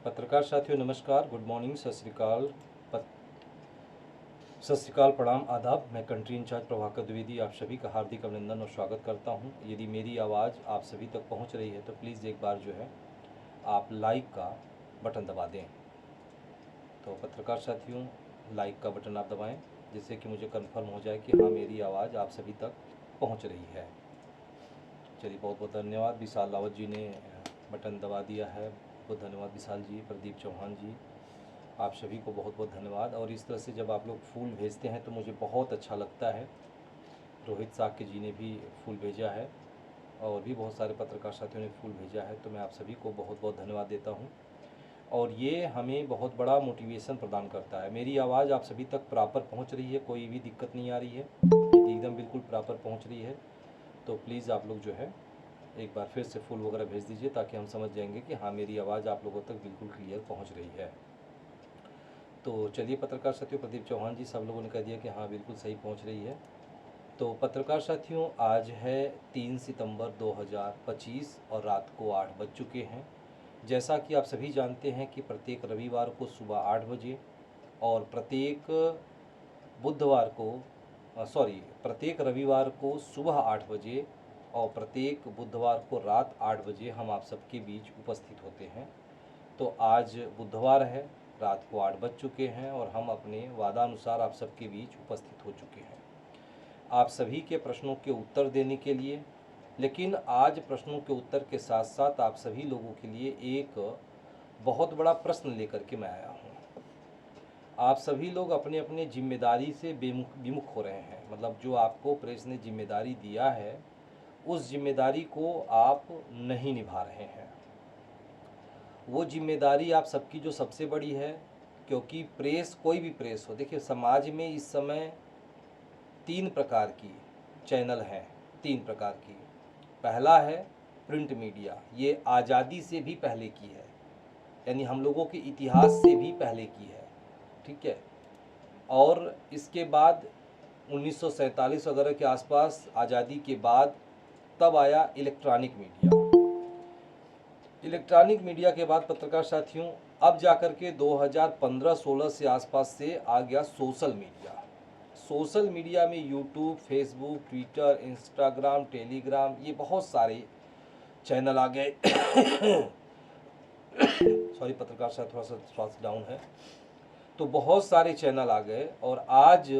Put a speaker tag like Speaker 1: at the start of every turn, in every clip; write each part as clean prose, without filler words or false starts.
Speaker 1: पत्रकार साथियों नमस्कार, गुड मॉर्निंग, सत श्रीकाल, सत श्रीकाल, प्रणाम, आदाब। मैं कंट्री इंचार्ज प्रभाकर द्विवेदी आप सभी का हार्दिक अभिनंदन और स्वागत करता हूं। यदि मेरी आवाज़ आप सभी तक पहुंच रही है तो प्लीज़ एक बार जो है आप लाइक का बटन दबा दें। तो पत्रकार साथियों, लाइक का बटन आप दबाएं जिससे कि मुझे कंफर्म हो जाए कि हाँ मेरी आवाज़ आप सभी तक पहुँच रही है। चलिए, बहुत बहुत धन्यवाद। विशाल रावत जी ने बटन दबा दिया है, बहुत धन्यवाद विशाल जी। प्रदीप चौहान जी, आप सभी को बहुत बहुत धन्यवाद। और इस तरह से जब आप लोग फूल भेजते हैं तो मुझे बहुत अच्छा लगता है। रोहित साक्य जी ने भी फूल भेजा है और भी बहुत सारे पत्रकार साथियों ने फूल भेजा है, तो मैं आप सभी को बहुत बहुत धन्यवाद देता हूं। और ये हमें बहुत बड़ा मोटिवेशन प्रदान करता है। मेरी आवाज़ आप सभी तक प्रॉपर पहुंच रही है, कोई भी दिक्कत नहीं आ रही है, एकदम बिल्कुल प्रॉपर पहुँच रही है, तो प्लीज़ आप लोग जो है एक बार फिर से फूल वगैरह भेज दीजिए ताकि हम समझ जाएंगे कि हाँ मेरी आवाज़ आप लोगों तक बिल्कुल क्लियर पहुँच रही है। तो चलिए पत्रकार साथियों, प्रदीप चौहान जी, सब लोगों ने कह दिया कि हाँ बिल्कुल सही पहुंच रही है। तो पत्रकार साथियों, आज है 3 सितंबर 2025 और रात को 8 बज चुके हैं। जैसा कि आप सभी जानते हैं कि प्रत्येक रविवार को सुबह 8 बजे और प्रत्येक रविवार को सुबह 8 बजे और प्रत्येक बुधवार को रात 8 बजे हम आप सबके बीच उपस्थित होते हैं। तो आज बुधवार है, रात को 8 बज चुके हैं और हम अपने वादानुसार आप सबके बीच उपस्थित हो चुके हैं आप सभी के प्रश्नों के उत्तर देने के लिए। लेकिन आज प्रश्नों के उत्तर के साथ साथ आप सभी लोगों के लिए एक बहुत बड़ा प्रश्न लेकर के मैं आया हूँ। आप सभी लोग अपने अपने जिम्मेदारी से विमुख हो रहे हैं, मतलब जो आपको प्रेस ने जिम्मेदारी दिया है उस जिम्मेदारी को आप नहीं निभा रहे हैं। वो जिम्मेदारी आप सबकी जो सबसे बड़ी है, क्योंकि प्रेस, कोई भी प्रेस हो, देखिए समाज में इस समय 3 प्रकार की चैनल हैं, 3 प्रकार की। पहला है प्रिंट मीडिया, ये आज़ादी से भी पहले की है, यानी हम लोगों के इतिहास से भी पहले की है, ठीक है। और इसके बाद 1947 वगैरह के आसपास, आज़ादी के बाद, तब आया इलेक्ट्रॉनिक मीडिया। इलेक्ट्रॉनिक मीडिया के बाद पत्रकार साथियों अब जाकर के 2015-16 से आसपास से आ गया सोशल मीडिया। सोशल मीडिया में YouTube, Facebook, Twitter, Instagram, Telegram, ये बहुत सारे चैनल आ गए। सॉरी पत्रकार साहब, थोड़ा सा स्वास्थ्य डाउन है। तो बहुत सारे चैनल आ गए और आज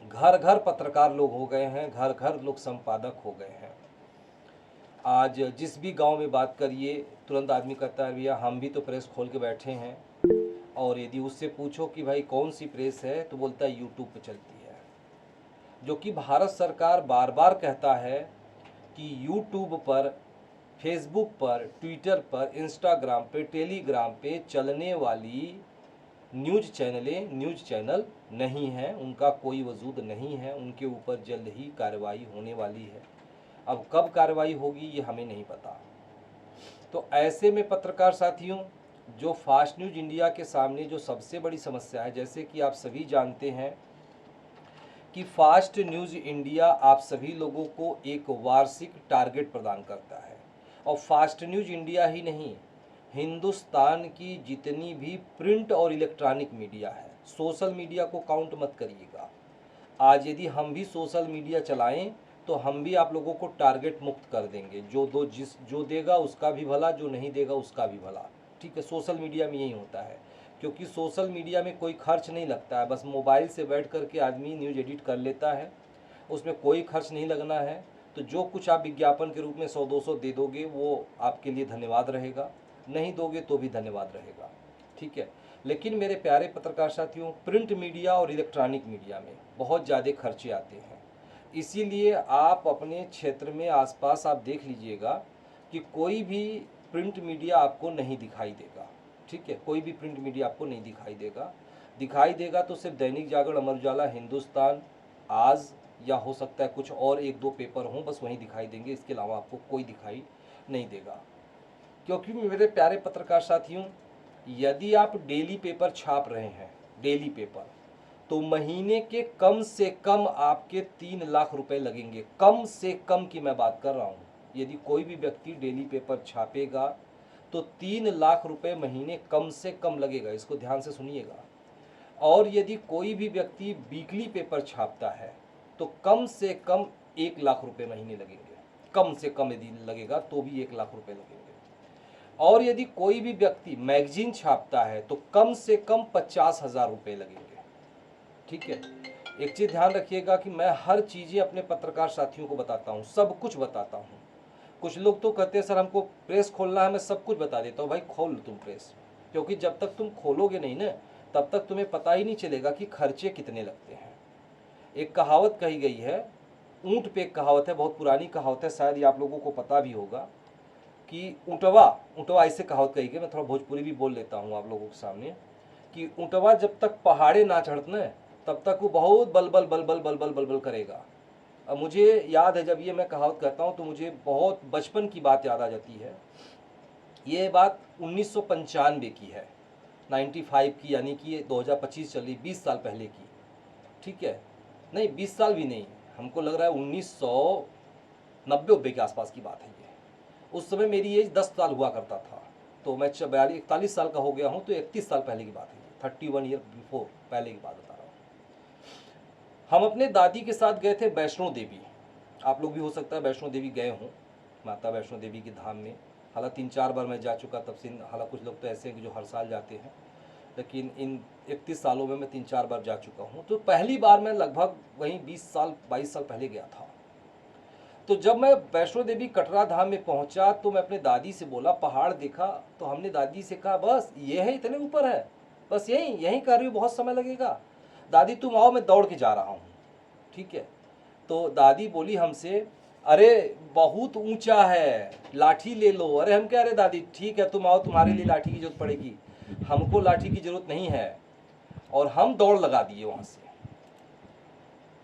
Speaker 1: घर घर पत्रकार लोग हो गए हैं, घर घर लोग संपादक हो गए हैं। आज जिस भी गांव में बात करिए तुरंत आदमी कहता है भैया हम भी तो प्रेस खोल के बैठे हैं। और यदि उससे पूछो कि भाई कौन सी प्रेस है तो बोलता है यूट्यूब पे चलती है। जो कि भारत सरकार बार बार कहता है कि यूट्यूब पर, फेसबुक पर, ट्विटर पर, इंस्टाग्राम पे, टेलीग्राम पे चलने वाली न्यूज़ चैनल नहीं हैं, उनका कोई वजूद नहीं है, उनके ऊपर जल्द ही कार्रवाई होने वाली है। अब कब कार्रवाई होगी ये हमें नहीं पता। तो ऐसे में पत्रकार साथियों, जो फास्ट न्यूज़ इंडिया के सामने जो सबसे बड़ी समस्या है, जैसे कि आप सभी जानते हैं कि फास्ट न्यूज़ इंडिया आप सभी लोगों को एक वार्षिक टारगेट प्रदान करता है। और फास्ट न्यूज़ इंडिया ही नहीं, हिंदुस्तान की जितनी भी प्रिंट और इलेक्ट्रॉनिक मीडिया है, सोशल मीडिया को काउंट मत करिएगा। आज यदि हम भी सोशल मीडिया चलाएं तो हम भी आप लोगों को टारगेट मुक्त कर देंगे। जो देगा उसका भी भला, जो नहीं देगा उसका भी भला, ठीक है। सोशल मीडिया में यही होता है, क्योंकि सोशल मीडिया में कोई खर्च नहीं लगता है, बस मोबाइल से बैठ करके आदमी न्यूज़ एडिट कर लेता है, उसमें कोई खर्च नहीं लगना है। तो जो कुछ आप विज्ञापन के रूप में 100-200 दे दोगे वो आपके लिए धन्यवाद रहेगा, नहीं दोगे तो भी धन्यवाद रहेगा, ठीक है। लेकिन मेरे प्यारे पत्रकार साथियों, प्रिंट मीडिया और इलेक्ट्रॉनिक मीडिया में बहुत ज़्यादा खर्चे आते हैं। इसीलिए आप अपने क्षेत्र में आसपास आप देख लीजिएगा कि कोई भी प्रिंट मीडिया आपको नहीं दिखाई देगा, ठीक है। कोई भी प्रिंट मीडिया आपको नहीं दिखाई देगा तो सिर्फ दैनिक जागरण, अमर उजाला, हिंदुस्तान, आज, या हो सकता है कुछ और 1-2 पेपर हों, बस वहीं दिखाई देंगे, इसके अलावा आपको कोई दिखाई नहीं देगा। क्योंकि मेरे प्यारे पत्रकार साथियों, यदि आप डेली पेपर छाप रहे हैं, डेली पेपर, तो महीने के कम से कम आपके 3 लाख रुपए लगेंगे, कम से कम की मैं बात कर रहा हूँ। यदि कोई भी व्यक्ति डेली पेपर छापेगा तो 3 लाख रुपए महीने कम से कम लगेगा, इसको ध्यान से सुनिएगा। और यदि कोई भी व्यक्ति वीकली पेपर छापता है तो कम से कम 1 लाख रुपए महीने लगेंगे, कम से कम यदि लगेगा तो भी 1 लाख रुपए लगेंगे। और यदि कोई भी व्यक्ति मैगजीन छापता है तो कम से कम 50,000 रुपये लगेंगे। ठीक है, एक चीज़ ध्यान रखिएगा कि मैं हर चीज़ें अपने पत्रकार साथियों को बताता हूँ, सब कुछ बताता हूँ। कुछ लोग तो कहते हैं सर हमको प्रेस खोलना है, मैं सब कुछ बता देता हूँ। भाई खोल लो तुम प्रेस, क्योंकि जब तक तुम खोलोगे नहीं ना तब तक तुम्हें पता ही नहीं चलेगा कि खर्चे कितने लगते हैं। एक कहावत कही गई है, ऊँट पे एक कहावत है, बहुत पुरानी कहावत है, शायद ये आप लोगों को पता भी होगा कि ऊँटवा ऐसे कहावत कही गई। मैं थोड़ा भोजपुरी भी बोल लेता हूँ आप लोगों के सामने कि ऊँटवा जब तक पहाड़े ना चढ़ते तब तक वो बहुत बलबल बलबल बलबल बलबल करेगा। अब मुझे याद है जब ये मैं कहावत कहता हूँ तो मुझे बहुत बचपन की बात याद आ जाती है। ये बात 1995 की है, 95 की, यानी कि 2025 चली, 20 साल पहले की। ठीक है, नहीं 20 साल भी नहीं, हमको लग रहा है 1990 के आसपास की बात है ये। उस समय मेरी एज 10 साल हुआ करता था, तो मैं 41 साल का हो गया हूँ, तो 31 साल पहले की बात है, 31 ईयर बिफोर पहले की बात बता रहा हूँ। हम अपने दादी के साथ गए थे वैष्णो देवी। आप लोग भी हो सकता है वैष्णो देवी गए हों, माता वैष्णो देवी के धाम में। हालांकि 3-4 बार मैं जा चुका तब से, हालांकि कुछ लोग तो ऐसे हैं कि जो हर साल जाते हैं, लेकिन इन 31 सालों में मैं 3-4 बार जा चुका हूँ। तो पहली बार मैं लगभग वहीं 22 साल पहले गया था। तो जब मैं वैष्णो देवी कटरा धाम में पहुंचा तो मैं अपने दादी से बोला, पहाड़ देखा, तो हमने दादी से कहा बस ये है, इतने ऊपर है, बस यहीं कर रही हूँ, बहुत समय लगेगा। दादी तुम आओ, मैं दौड़ के जा रहा हूँ। ठीक है, तो दादी बोली हमसे, अरे बहुत ऊंचा है, लाठी ले लो। अरे हम कह रहे दादी ठीक है तुम आओ, तुम्हारे लिए लाठी की जरूरत पड़ेगी, हमको लाठी की जरूरत नहीं है। और हम दौड़ लगा दिए वहां से।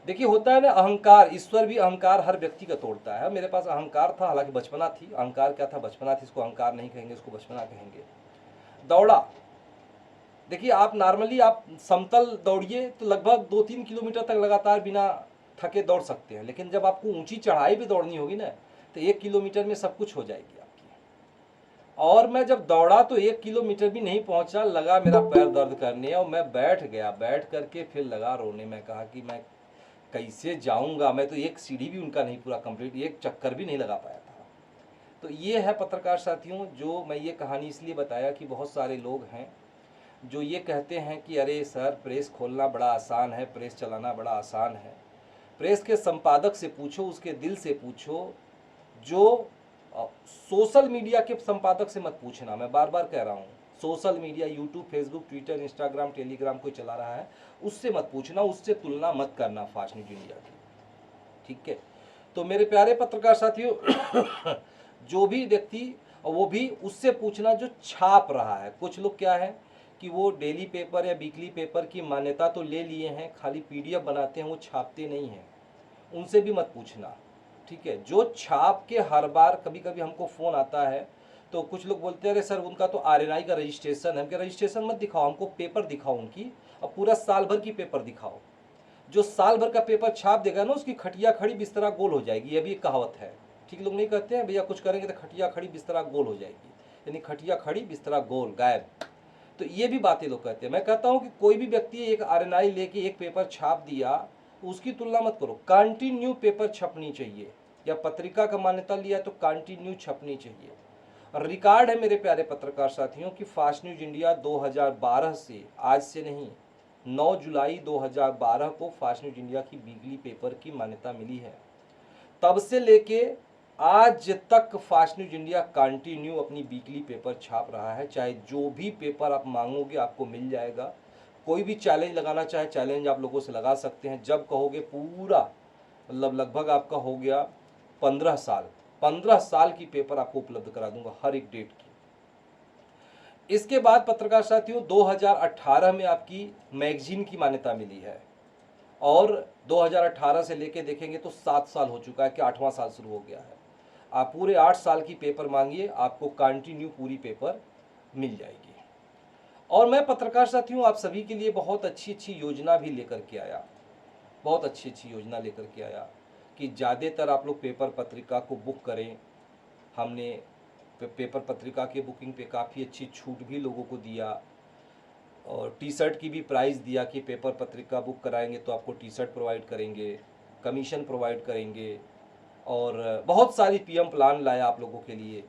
Speaker 1: देखिए होता है ना अहंकार, ईश्वर भी अहंकार हर व्यक्ति का तोड़ता है। मेरे पास अहंकार था, हालांकि बचपना थी। अहंकार क्या था, बचपना थी, इसको अहंकार नहीं कहेंगे, इसको बचपना कहेंगे। दौड़ा, देखिए आप नॉर्मली आप समतल दौड़िए तो लगभग 2-3 किलोमीटर तक लगातार बिना थके दौड़ सकते हैं, लेकिन जब आपको ऊंची चढ़ाई भी दौड़नी होगी ना तो 1 किलोमीटर में सब कुछ हो जाएगी आपकी। और मैं जब दौड़ा तो 1 किलोमीटर भी नहीं पहुंचा, लगा मेरा पैर दर्द करने, और मैं बैठ गया। बैठ करके फिर लगा रोने। मैं कहा कि मैं कैसे जाऊंगा, मैं तो एक सीढ़ी भी उनका नहीं पूरा कंप्लीट, एक चक्कर भी नहीं लगा पाया था। तो ये है पत्रकार साथियों, जो मैं ये कहानी इसलिए बताया कि बहुत सारे लोग हैं जो ये कहते हैं कि अरे सर प्रेस खोलना बड़ा आसान है, प्रेस चलाना बड़ा आसान है। प्रेस के संपादक से पूछो, उसके दिल से पूछो। जो सोशल मीडिया के संपादक से मत पूछना, मैं बार बार कह रहा हूँ। Social media, YouTube, Facebook, Twitter, Instagram, Telegram कोई चला रहा है उससे मत पूछना, उससे तुलना मत करना फास्ट न्यूज इंडिया की। ठीक है, तो मेरे प्यारे पत्रकार साथियों जो भी व्यक्ति, वो भी उससे पूछना जो छाप रहा है। कुछ लोग क्या है कि वो डेली पेपर या वीकली पेपर की मान्यता तो ले लिए हैं, खाली पीडीएफ बनाते हैं, वो छापते नहीं हैं, उनसे भी मत पूछना। ठीक है, जो छाप के हर बार, कभी कभी हमको फ़ोन आता है तो कुछ लोग बोलते हैं अरे सर उनका तो आरएनआई का रजिस्ट्रेशन है। हम क्या, रजिस्ट्रेशन मत दिखाओ, हमको पेपर दिखाओ उनकी, और पूरा साल भर की पेपर दिखाओ। जो साल भर का पेपर छाप देगा ना उसकी खटिया खड़ी बिस्तरा गोल हो जाएगी, ये भी एक कहावत है। ठीक, लोग नहीं कहते हैं भैया कुछ करेंगे तो खटिया खड़ी बिस्तरा गोल हो जाएगी, यानी खटिया खड़ी बिस्तरा गोल, गायब। तो ये भी बातें लोग कहते हैं। मैं कहता हूँ कि कोई भी व्यक्ति एक आरएनआई लेके एक पेपर छाप दिया, उसकी तुलना मत करो। कंटिन्यू पेपर छपनी चाहिए, या पत्रिका का मान्यता लिया तो कंटिन्यू छपनी चाहिए। रिकॉर्ड है मेरे प्यारे पत्रकार साथियों कि फास्ट न्यूज इंडिया 2012 से, आज से नहीं, 9 जुलाई 2012 को फास्ट न्यूज इंडिया की वीकली पेपर की मान्यता मिली है। तब से लेके आज तक फास्ट न्यूज इंडिया कंटिन्यू अपनी वीकली पेपर छाप रहा है। चाहे जो भी पेपर आप मांगोगे आपको मिल जाएगा। कोई भी चैलेंज लगाना चाहे, चैलेंज आप लोगों से लगा सकते हैं। जब कहोगे पूरा, मतलब लगभग आपका हो गया 15 साल की पेपर आपको उपलब्ध करा दूंगा, हर एक डेट की। इसके बाद पत्रकार साथियों 2018 में आपकी मैगजीन की मान्यता मिली है, और 2018 से लेके देखेंगे तो 7 साल हो चुका है कि 8वां साल शुरू हो गया है। आप पूरे 8 साल की पेपर मांगिए, आपको कंटिन्यू पूरी पेपर मिल जाएगी। और मैं पत्रकार साथियों आप सभी के लिए बहुत अच्छी अच्छी योजना भी लेकर के आया, बहुत अच्छी अच्छी योजना लेकर के आया कि ज़्यादातर आप लोग पेपर पत्रिका को बुक करें। हमने पेपर पत्रिका के बुकिंग पे काफ़ी अच्छी छूट भी लोगों को दिया, और टी शर्ट की भी प्राइस दिया कि पेपर पत्रिका बुक कराएंगे तो आपको टी शर्ट प्रोवाइड करेंगे, कमीशन प्रोवाइड करेंगे, और बहुत सारी पीएम प्लान लाया आप लोगों के लिए।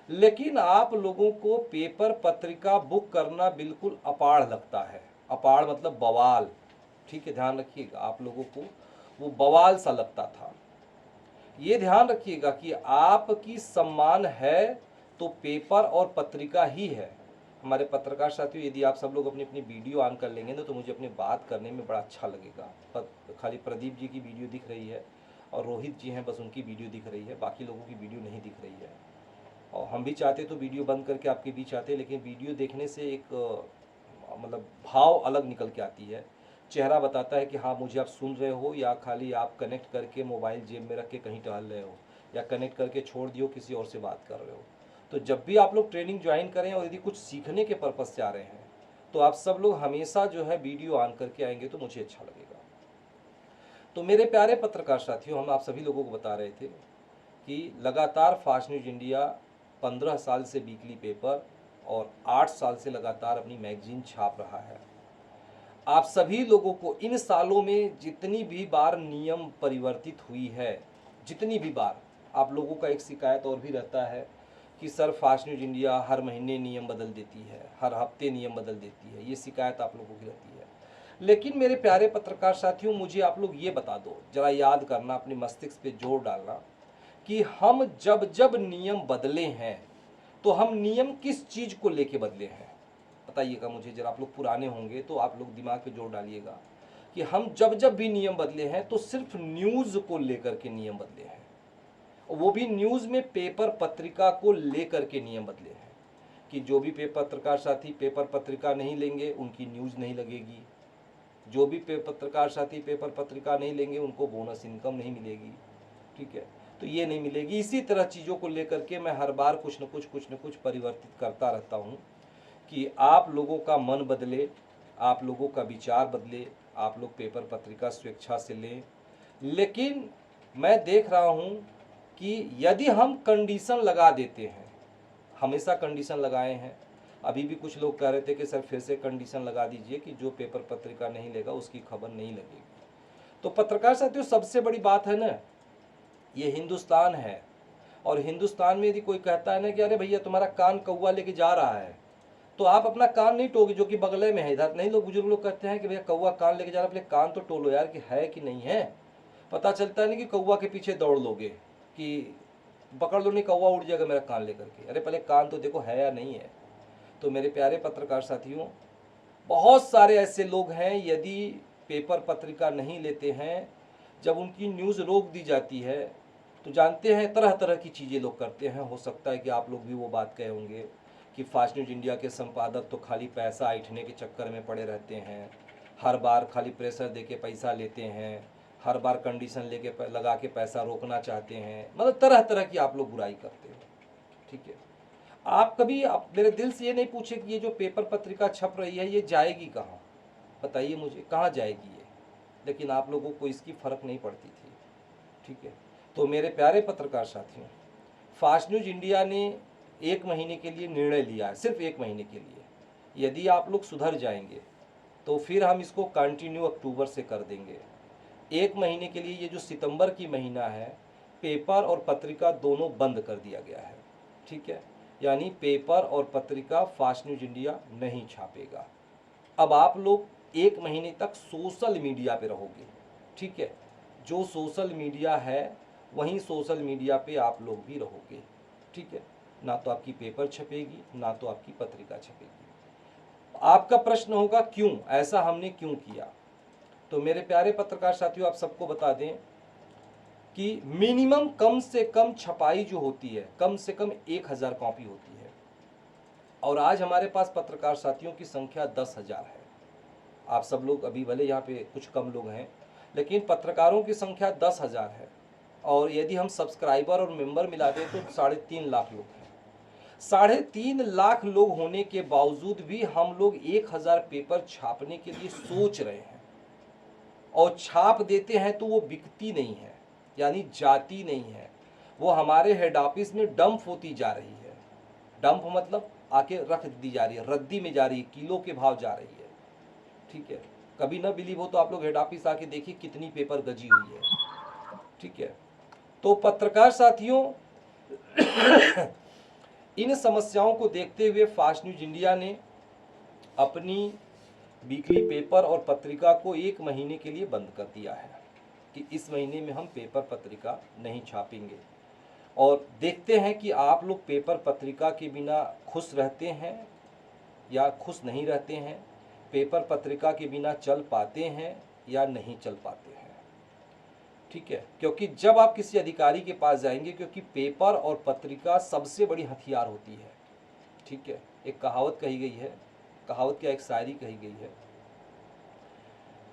Speaker 1: लेकिन आप लोगों को पेपर पत्रिका बुक करना बिल्कुल अपाड़ लगता है। अपाड़ मतलब बवाल, ठीक है, ध्यान रखिएगा, आप लोगों को वो बवाल सा लगता था। ये ध्यान रखिएगा कि आपकी सम्मान है तो पेपर और पत्रिका ही है। हमारे पत्रकार साथियों, यदि आप सब लोग अपनी अपनी वीडियो ऑन कर लेंगे ना तो मुझे अपनी बात करने में बड़ा अच्छा लगेगा। खाली प्रदीप जी की वीडियो दिख रही है और रोहित जी हैं, बस उनकी वीडियो दिख रही है, बाकी लोगों की वीडियो नहीं दिख रही है। और हम भी चाहते तो वीडियो बंद करके आपके बीच आते, लेकिन वीडियो देखने से एक मतलब भाव अलग निकल के आती है। चेहरा बताता है कि हाँ मुझे आप सुन रहे हो, या खाली आप कनेक्ट करके मोबाइल जेब में रख के कहीं टहल रहे हो, या कनेक्ट करके छोड़ दियो किसी और से बात कर रहे हो। तो जब भी आप लोग ट्रेनिंग ज्वाइन करें और यदि कुछ सीखने के पर्पज़ से आ रहे हैं तो आप सब लोग हमेशा जो है वीडियो ऑन करके आएंगे तो मुझे अच्छा लगेगा। तो मेरे प्यारे पत्रकार साथियों, हम आप सभी लोगों को बता रहे थे कि लगातार फास्ट न्यूज इंडिया 15 साल से वीकली पेपर और 8 साल से लगातार अपनी मैगजीन छाप रहा है। आप सभी लोगों को इन सालों में जितनी भी बार नियम परिवर्तित हुई है, जितनी भी बार, आप लोगों का एक शिकायत और भी रहता है कि सर फास्ट न्यूज इंडिया हर महीने नियम बदल देती है, हर हफ्ते नियम बदल देती है, ये शिकायत आप लोगों की रहती है। लेकिन मेरे प्यारे पत्रकार साथियों, मुझे आप लोग ये बता दो, जरा याद करना, अपने मस्तिष्क पे जोर डालना कि हम जब जब नियम बदले हैं तो हम नियम किस चीज़ को लेके बदले हैं, बताइएगा मुझे जरा। आप लोग पुराने होंगे तो आप लोग दिमाग पे जोर डालिएगा कि हम जब जब भी नियम बदले हैं तो सिर्फ न्यूज़ को लेकर के नियम बदले हैं, वो भी न्यूज़ में पेपर पत्रिका को लेकर के नियम बदले हैं कि जो भी पत्रकार साथी पेपर पत्रिका नहीं लेंगे उनकी न्यूज़ नहीं लगेगी, जो भी पत्रकार साथी पेपर पत्रिका नहीं लेंगे उनको बोनस इनकम नहीं मिलेगी, ठीक है, तो ये नहीं मिलेगी। इसी तरह चीज़ों को लेकर के मैं हर बार कुछ न कुछ परिवर्तित करता रहता हूँ कि आप लोगों का मन बदले, आप लोगों का विचार बदले, आप लोग पेपर पत्रिका स्वेच्छा से लें। लेकिन मैं देख रहा हूँ कि यदि हम कंडीशन लगा देते हैं, हमेशा कंडीशन लगाए हैं, अभी भी कुछ लोग कह रहे थे कि सर फिर से कंडीशन लगा दीजिए कि जो पेपर पत्रिका नहीं लेगा उसकी खबर नहीं लगेगी। तो पत्रकार साथियों, सबसे बड़ी बात है ना, ये हिंदुस्तान है, और हिंदुस्तान में यदि कोई कहता है ना कि अरे भैया तुम्हारा कान कौवा लेके जा रहा है, तो आप अपना कान नहीं टोगे जो कि बगले में है, इधर नहीं। लोग बुजुर्ग लोग कहते हैं कि भैया कौवा कान लेके जा रहा है, अपने कान तो टोलो यार कि है कि नहीं है। पता चलता नहीं कि कौवा के पीछे दौड़ लोगे कि पकड़ लो, नहीं कौवा उड़ जाएगा मेरा कान लेकर के, अरे पहले कान तो देखो है या नहीं है। तो मेरे प्यारे पत्रकार साथियों, बहुत सारे ऐसे लोग हैं यदि पेपर पत्रिका नहीं लेते हैं, जब उनकी न्यूज़ रोक दी जाती है तो जानते हैं तरह तरह की चीज़ें लोग करते हैं। हो सकता है कि आप लोग भी वो बात कहे होंगे कि फास्ट न्यूज इंडिया के संपादक तो खाली पैसा ऐंठने के चक्कर में पड़े रहते हैं, हर बार खाली प्रेशर दे के पैसा लेते हैं, हर बार कंडीशन लेके लगा के पैसा रोकना चाहते हैं, मतलब तरह तरह की आप लोग बुराई करते हो, ठीक है। आप कभी आप मेरे दिल से ये नहीं पूछे कि ये जो पेपर पत्रिका छप रही है ये जाएगी कहाँ, बताइए मुझे कहाँ जाएगी ये। लेकिन आप लोगों को इसकी फ़र्क नहीं पड़ती थी, ठीक है। तो मेरे प्यारे पत्रकार साथियों, फास्ट न्यूज इंडिया ने 1 महीने के लिए निर्णय लिया है, सिर्फ 1 महीने के लिए। यदि आप लोग सुधर जाएंगे तो फिर हम इसको कंटिन्यू अक्टूबर से कर देंगे। 1 महीने के लिए, ये जो सितंबर की महीना है, पेपर और पत्रिका दोनों बंद कर दिया गया है, ठीक है। यानी पेपर और पत्रिका फास्ट न्यूज इंडिया नहीं छापेगा। अब आप लोग 1 महीने तक सोशल मीडिया पे रहोगे, ठीक है। जो सोशल मीडिया है वहीं सोशल मीडिया पे आप लोग भी रहोगे, ठीक है। ना तो आपकी पेपर छपेगी, ना तो आपकी पत्रिका छपेगी। आपका प्रश्न होगा क्यों, ऐसा हमने क्यों किया। तो मेरे प्यारे पत्रकार साथियों, आप सबको बता दें कि मिनिमम कम से कम छपाई जो होती है, कम से कम 1000 कॉपी होती है, और आज हमारे पास पत्रकार साथियों की संख्या 10,000 है। आप सब लोग अभी भले यहाँ पे कुछ कम लोग हैं, लेकिन पत्रकारों की संख्या 10,000 है, और यदि हम सब्सक्राइबर और मेंबर मिला दें तो 3.5 लाख लोग हैं। 3.5 लाख लोग होने के बावजूद भी हम लोग 1000 पेपर छापने के लिए सोच रहे हैं, और छाप देते हैं तो वो बिकती नहीं है, यानी जाती नहीं है, वो हमारे हेड ऑफिस में डंप होती जा रही है। डंप मतलब आके रख दी जा रही है, रद्दी में जा रही है, किलो के भाव जा रही है। ठीक है, कभी ना बिलीव हो तो आप लोग हेड ऑफिस आके देखिए कितनी पेपर गजी हुई है। ठीक है, तो पत्रकार साथियों इन समस्याओं को देखते हुए फास्ट न्यूज इंडिया ने अपनी वीकली पेपर और पत्रिका को 1 महीने के लिए बंद कर दिया है कि इस महीने में हम पेपर पत्रिका नहीं छापेंगे। और देखते हैं कि आप लोग पेपर पत्रिका के बिना खुश रहते हैं या खुश नहीं रहते हैं, पेपर पत्रिका के बिना चल पाते हैं या नहीं चल पाते हैं। ठीक है, क्योंकि जब आप किसी अधिकारी के पास जाएंगे, क्योंकि पेपर और पत्रिका सबसे बड़ी हथियार होती है। ठीक है, एक कहावत कही गई है, कहावत क्या, एक शायरी कही गई है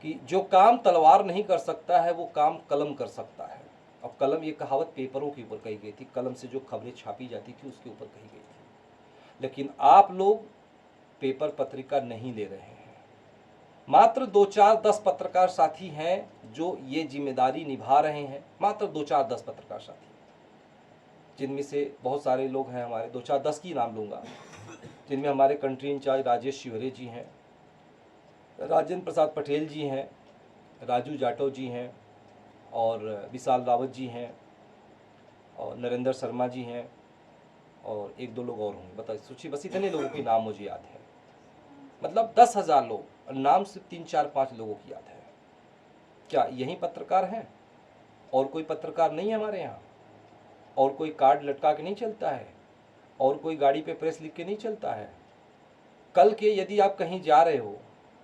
Speaker 1: कि जो काम तलवार नहीं कर सकता है वो काम कलम कर सकता है। और कलम, ये कहावत पेपरों के ऊपर कही गई थी, कलम से जो खबरें छापी जाती थी उसके ऊपर कही गई थी। लेकिन आप लोग पेपर पत्रिका नहीं ले रहे हैं। मात्र 2-4-10 पत्रकार साथी हैं जो ये जिम्मेदारी निभा रहे हैं, मात्र 2-4-10 पत्रकार साथी, जिनमें से बहुत सारे लोग हैं हमारे, 2-4-10 की नाम लूँगा, जिनमें हमारे कंट्री इंचार्ज राजेश शिवरे जी हैं, राजेंद्र प्रसाद पटेल जी हैं, राजू जाटव जी हैं, और विशाल रावत जी हैं, और नरेंद्र शर्मा जी हैं, और 1-2 लोग और होंगे, बता सोचिए, बस इतने लोगों के नाम मुझे याद है। मतलब 10,000 लोग, नाम सिर्फ 3-4-5 लोगों की याद है। क्या यही पत्रकार हैं? और कोई पत्रकार नहीं है हमारे यहाँ? और कोई कार्ड लटका के नहीं चलता है? और कोई गाड़ी पे प्रेस लिख के नहीं चलता है? कल के यदि आप कहीं जा रहे हो,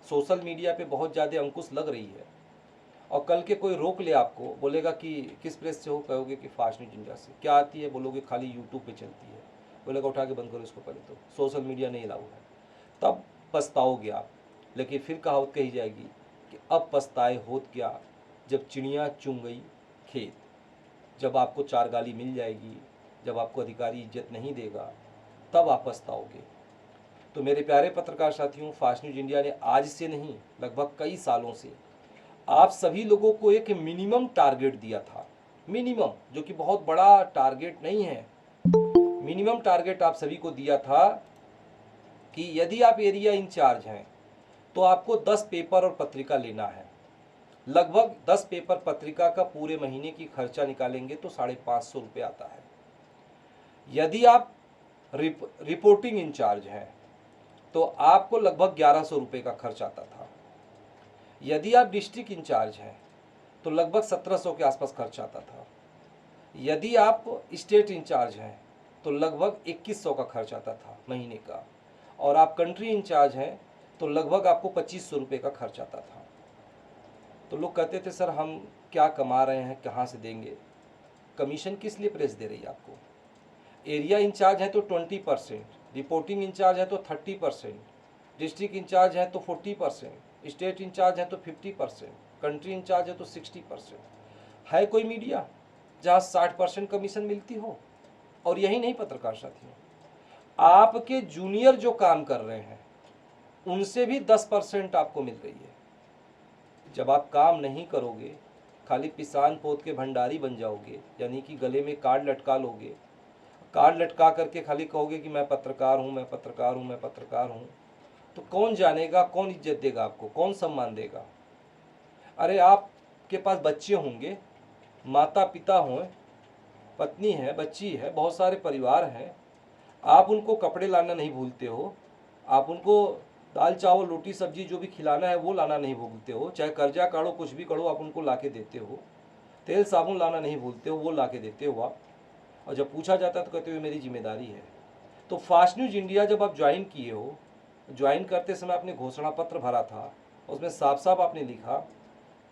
Speaker 1: सोशल मीडिया पे बहुत ज़्यादा अंकुश लग रही है, और कल के कोई रोक ले आपको, बोलेगा कि किस प्रेस से हो, कहोगे कि फास्ट न्यूज इंडिया से। क्या आती है? बोलोगे खाली यूट्यूब पे चलती है। बोलेगा उठा के बंद करो इसको पहले, तो सोशल मीडिया नहीं अलाउ है। तब पछताओगे आप। लेकिन फिर कहावत कही जाएगी कि अब पछताए होत क्या, जब चिड़िया चुन गई खेत। जब आपको 4 गाली मिल जाएगी, जब आपको अधिकारी इज्जत नहीं देगा, तब आप पछताओगे। तो मेरे प्यारे पत्रकार साथियों, फास्ट न्यूज इंडिया ने आज से नहीं, लगभग कई सालों से आप सभी लोगों को एक मिनिमम टारगेट दिया था। मिनिमम, जो कि बहुत बड़ा टारगेट नहीं है, मिनिमम टारगेट आप सभी को दिया था कि यदि आप एरिया इंचार्ज हैं तो आपको 10 पेपर और पत्रिका लेना है। लगभग 10 पेपर पत्रिका का पूरे महीने की खर्चा निकालेंगे तो 550 रुपये आता है। यदि आप रिपोर्टिंग इंचार्ज हैं तो आपको लगभग 1100 रुपये का खर्च आता था। यदि आप डिस्ट्रिक्ट इंचार्ज हैं तो लगभग 1700 के आसपास खर्च आता था। यदि आप स्टेट इंचार्ज हैं तो लगभग 2100 का खर्च आता था महीने का। और आप कंट्री इंचार्ज हैं तो लगभग आपको 2500 रुपये का खर्च आता था। तो लोग कहते थे सर हम क्या कमा रहे हैं, कहाँ से देंगे? कमीशन किस लिए प्रेस दे रही है आपको? एरिया इंचार्ज है तो 20%, रिपोर्टिंग इंचार्ज है तो 30%, डिस्ट्रिक्ट इंचार्ज है तो 40%, स्टेट इंचार्ज है तो 50%, कंट्री इंचार्ज है तो 60%। है कोई मीडिया जहाँ 60% कमीशन मिलती हो? और यही नहीं पत्रकार साथियों, आपके जूनियर जो काम कर रहे हैं उनसे भी 10% आपको मिल रही है। जब आप काम नहीं करोगे, खाली पिसान पोत के भंडारी बन जाओगे, यानी कि गले में कार्ड लटका लोगे, कार्ड लटका करके खाली कहोगे कि मैं पत्रकार हूँ, मैं पत्रकार हूँ, मैं पत्रकार हूँ, तो कौन जानेगा, कौन इज्जत देगा आपको, कौन सम्मान देगा? अरे आपके पास बच्चे होंगे, माता पिता हों, पत्नी है, बच्ची है, बहुत सारे परिवार हैं, आप उनको कपड़े लाना नहीं भूलते हो, आप उनको दाल चावल रोटी सब्जी जो भी खिलाना है वो लाना नहीं भूलते हो, चाहे कर्जा काढ़ो कुछ भी करो आप उनको ला के देते हो, तेल साबुन लाना नहीं भूलते हो, वो ला के देते हो आप। और जब पूछा जाता है तो कहते हो मेरी जिम्मेदारी है। तो फास्ट न्यूज इंडिया जब आप ज्वाइन किए हो, ज्वाइन करते समय आपने घोषणा पत्र भरा था, उसमें साफ साफ आपने लिखा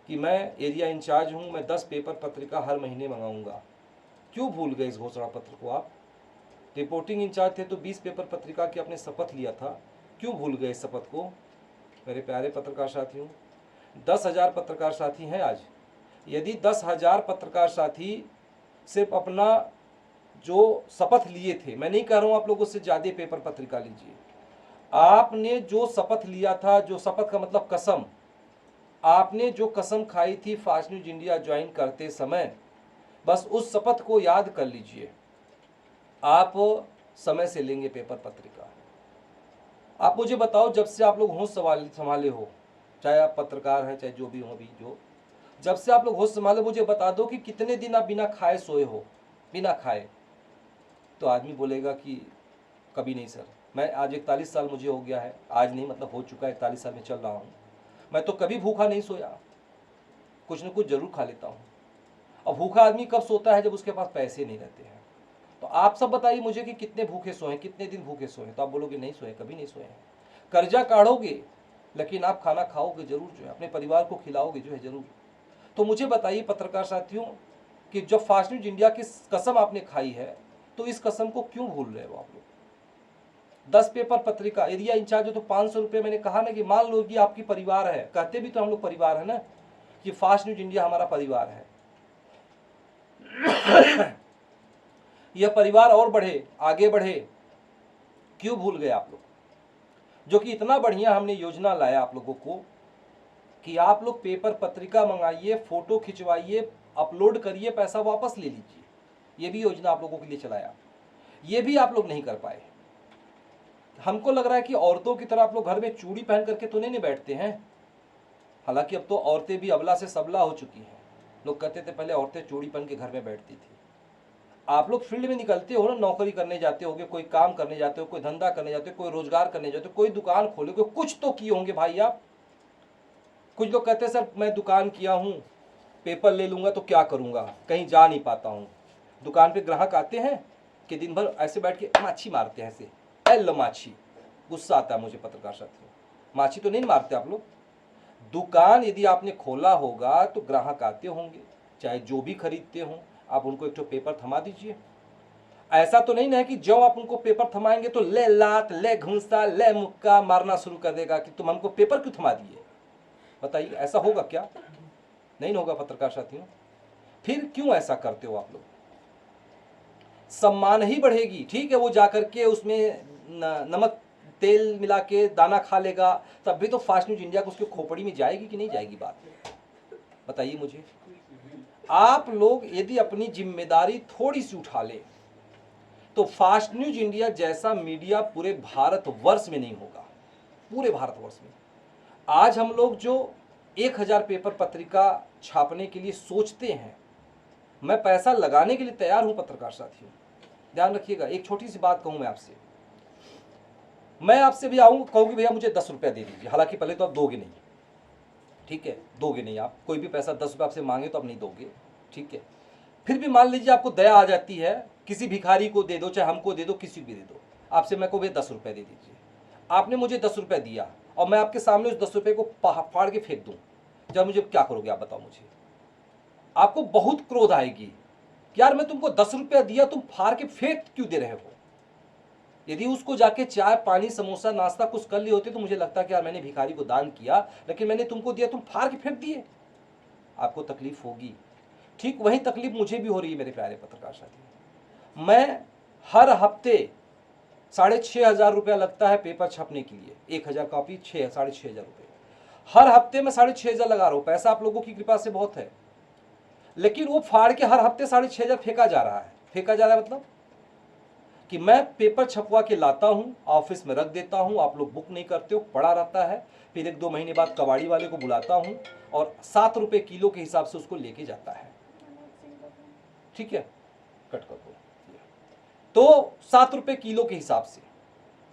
Speaker 1: कि मैं एरिया इंचार्ज हूँ, मैं 10 पेपर पत्रिका हर महीने मंगाऊंगा। क्यों भूल गए इस घोषणा पत्र को आप? रिपोर्टिंग इंचार्ज थे तो 20 पेपर पत्रिका की आपने शपथ लिया था, क्यों भूल गए इस शपथ को? मेरे प्यारे पत्रकार साथियों, 10,000 पत्रकार साथी हैं आज। यदि 10,000 पत्रकार साथी सिर्फ अपना जो शपथ लिए थे, मैं नहीं कह रहा हूँ आप लोग उससे ज़्यादा पेपर पत्रिका लीजिए, आपने जो शपथ लिया था, जो शपथ का मतलब कसम, आपने जो कसम खाई थी फास्ट न्यूज इंडिया ज्वाइन करते समय, बस उस शपथ को याद कर लीजिए। आप समय से लेंगे पेपर पत्रिका। आप मुझे बताओ, जब से आप लोग होश संभाले हो, चाहे आप पत्रकार हैं चाहे जो भी हो, अभी जो जब से आप लोग होश संभाले, मुझे बता दो कि कितने दिन आप बिना खाए सोए हो, बिना खाए। तो आदमी बोलेगा कि कभी नहीं सर, मैं आज 41 साल मुझे हो गया है, आज नहीं मतलब हो चुका है, 41 साल में चल रहा हूँ, मैं तो कभी भूखा नहीं सोया, कुछ न कुछ जरूर खा लेता हूँ। और भूखा आदमी कब सोता है? जब उसके पास पैसे नहीं रहते हैं। तो आप सब बताइए मुझे कि कितने भूखे सोए, कितने दिन भूखे सोए? तो आप बोलोगे नहीं सोए, कभी नहीं सोए हैं। कर्जा काढ़ोगे लेकिन आप खाना खाओगे जरूर, जो है अपने परिवार को खिलाओगे जो है जरूर। तो मुझे बताइए पत्रकार साथियों कि जब फास्ट न्यूज इंडिया की कसम आपने खाई है, तो इस कसम को क्यों भूल रहे हो आप लोग? 10 पेपर पत्रिका एरिया इंचार्ज हो तो 500 रुपये। मैंने कहा ना कि मान लो कि आपकी परिवार है, कहते भी तो हम लोग परिवार है ना, कि फास्ट न्यूज इंडिया हमारा परिवार है। यह परिवार और बढ़े, आगे बढ़े, क्यों भूल गए आप लोग? जो कि इतना बढ़िया हमने योजना लाया आप लोगों को कि आप लोग पेपर पत्रिका मंगाइए, फोटो खिंचवाइए, अपलोड करिए, पैसा वापस ले लीजिए। ये भी योजना आप लोगों के लिए चलाया, ये भी आप लोग नहीं कर पाए। हमको लग रहा है कि औरतों की तरह आप लोग घर में चूड़ी पहन करके तो नहीं बैठते हैं। हालांकि अब तो औरतें भी अबला से सबला हो चुकी हैं। लोग कहते थे पहले औरतें चूड़ी पहन के घर में बैठती थी। आप लोग फील्ड में निकलते हो ना, नौकरी करने जाते होगे, कोई काम करने जाते हो, कोई धंधा करने जाते हो, कोई रोजगार करने जाते हो, कोई दुकान खोलोगे, कुछ तो किए होंगे भाई आप। कुछ लोग कहते हैं सर मैं दुकान किया हूँ, पेपर ले लूंगा तो क्या करूंगा, कहीं जा नहीं पाता हूँ। दुकान पे ग्राहक आते हैं कि दिन भर ऐसे बैठ के माछी मारते हैं, ऐसे एल माछी। गुस्सा आता है मुझे पत्रकार साथियों, माछी तो नहीं मारते आप लोग। दुकान यदि आपने खोला होगा तो ग्राहक आते होंगे, चाहे जो भी खरीदते हो, आप उनको एक तो पेपर थमा दीजिए। ऐसा तो नहीं ना है कि जब आप उनको पेपर थमाएंगे तो ले लात, ले घूंसा, ले मुक्का मारना शुरू कर देगा कि तुम हमको पेपर क्यों थमा दिए। बताइए ऐसा होगा क्या? नहीं होगा पत्रकार साथियों। फिर क्यों ऐसा करते हो आप लोग? सम्मान ही बढ़ेगी, ठीक है, वो जाकर के उसमें नमक तेल मिला के दाना खा लेगा, तब भी तो फास्ट न्यूज इंडिया को उसके खोपड़ी में जाएगी कि नहीं जाएगी बात? बताइए मुझे। आप लोग यदि अपनी जिम्मेदारी थोड़ी सी उठा ले तो फास्ट न्यूज इंडिया जैसा मीडिया पूरे भारतवर्ष में नहीं होगा, पूरे भारतवर्ष में। आज हम लोग जो 1000 पेपर पत्रिका छापने के लिए सोचते हैं, मैं पैसा लगाने के लिए तैयार हूं पत्रकार साथियों। ध्यान रखिएगा, एक छोटी सी बात कहूं मैं आपसे, मैं आपसे भी आऊंगा कहूंगी भैया मुझे 10 रुपया दे दीजिए, हालांकि पहले तो आप दोगे नहीं, ठीक है, दोगे नहीं आप, कोई भी पैसा 10 रुपये आपसे मांगे तो आप नहीं दोगे, ठीक है। फिर भी मान लीजिए आपको दया आ जाती है, किसी भिखारी को दे दो, चाहे हमको दे दो, किसी को भी दे दो, आपसे मैं को भैया 10 रुपये दे दीजिए। आपने मुझे 10 रुपये दिया और मैं आपके सामने उस 10 रुपये को फाड़ के फेंक दूं, जब मुझे क्या करोगे आप बताओ मुझे? आपको बहुत क्रोध आएगी कि यार मैं तुमको 10 रुपया दिया, तुम फाड़ के फेंक क्यों दे रहे हो? यदि उसको जाके चाय पानी समोसा नाश्ता कुछ कर लिए होते तो मुझे लगता कि यार मैंने भिखारी को दान किया, लेकिन मैंने तुमको दिया, तुम फाड़ के फेंक दिए। आपको तकलीफ होगी, ठीक वही तकलीफ मुझे भी हो रही है मेरे प्यारे पत्रकार साथी। मैं हर हफ्ते 6,500 रुपया लगता है पेपर छपने के लिए, 1000 कॉपी 6,500 रुपये, हर हफ्ते में 6,500 लगा रहा हूं। पैसा आप लोगों की कृपा से बहुत है, लेकिन वो फाड़ के हर हफ्ते 6,500 फेंका जा रहा है। फेंका जा रहा है मतलब कि मैं पेपर छपवा के लाता हूं, ऑफिस में रख देता हूं, आप लोग बुक नहीं करते हो, पड़ा रहता है। फिर 1-2 महीने बाद कबाड़ी वाले को बुलाता हूं और 7 रुपये किलो के हिसाब से उसको लेके जाता है, ठीक है, कट कर दो। तो 7 रुपये किलो के हिसाब से,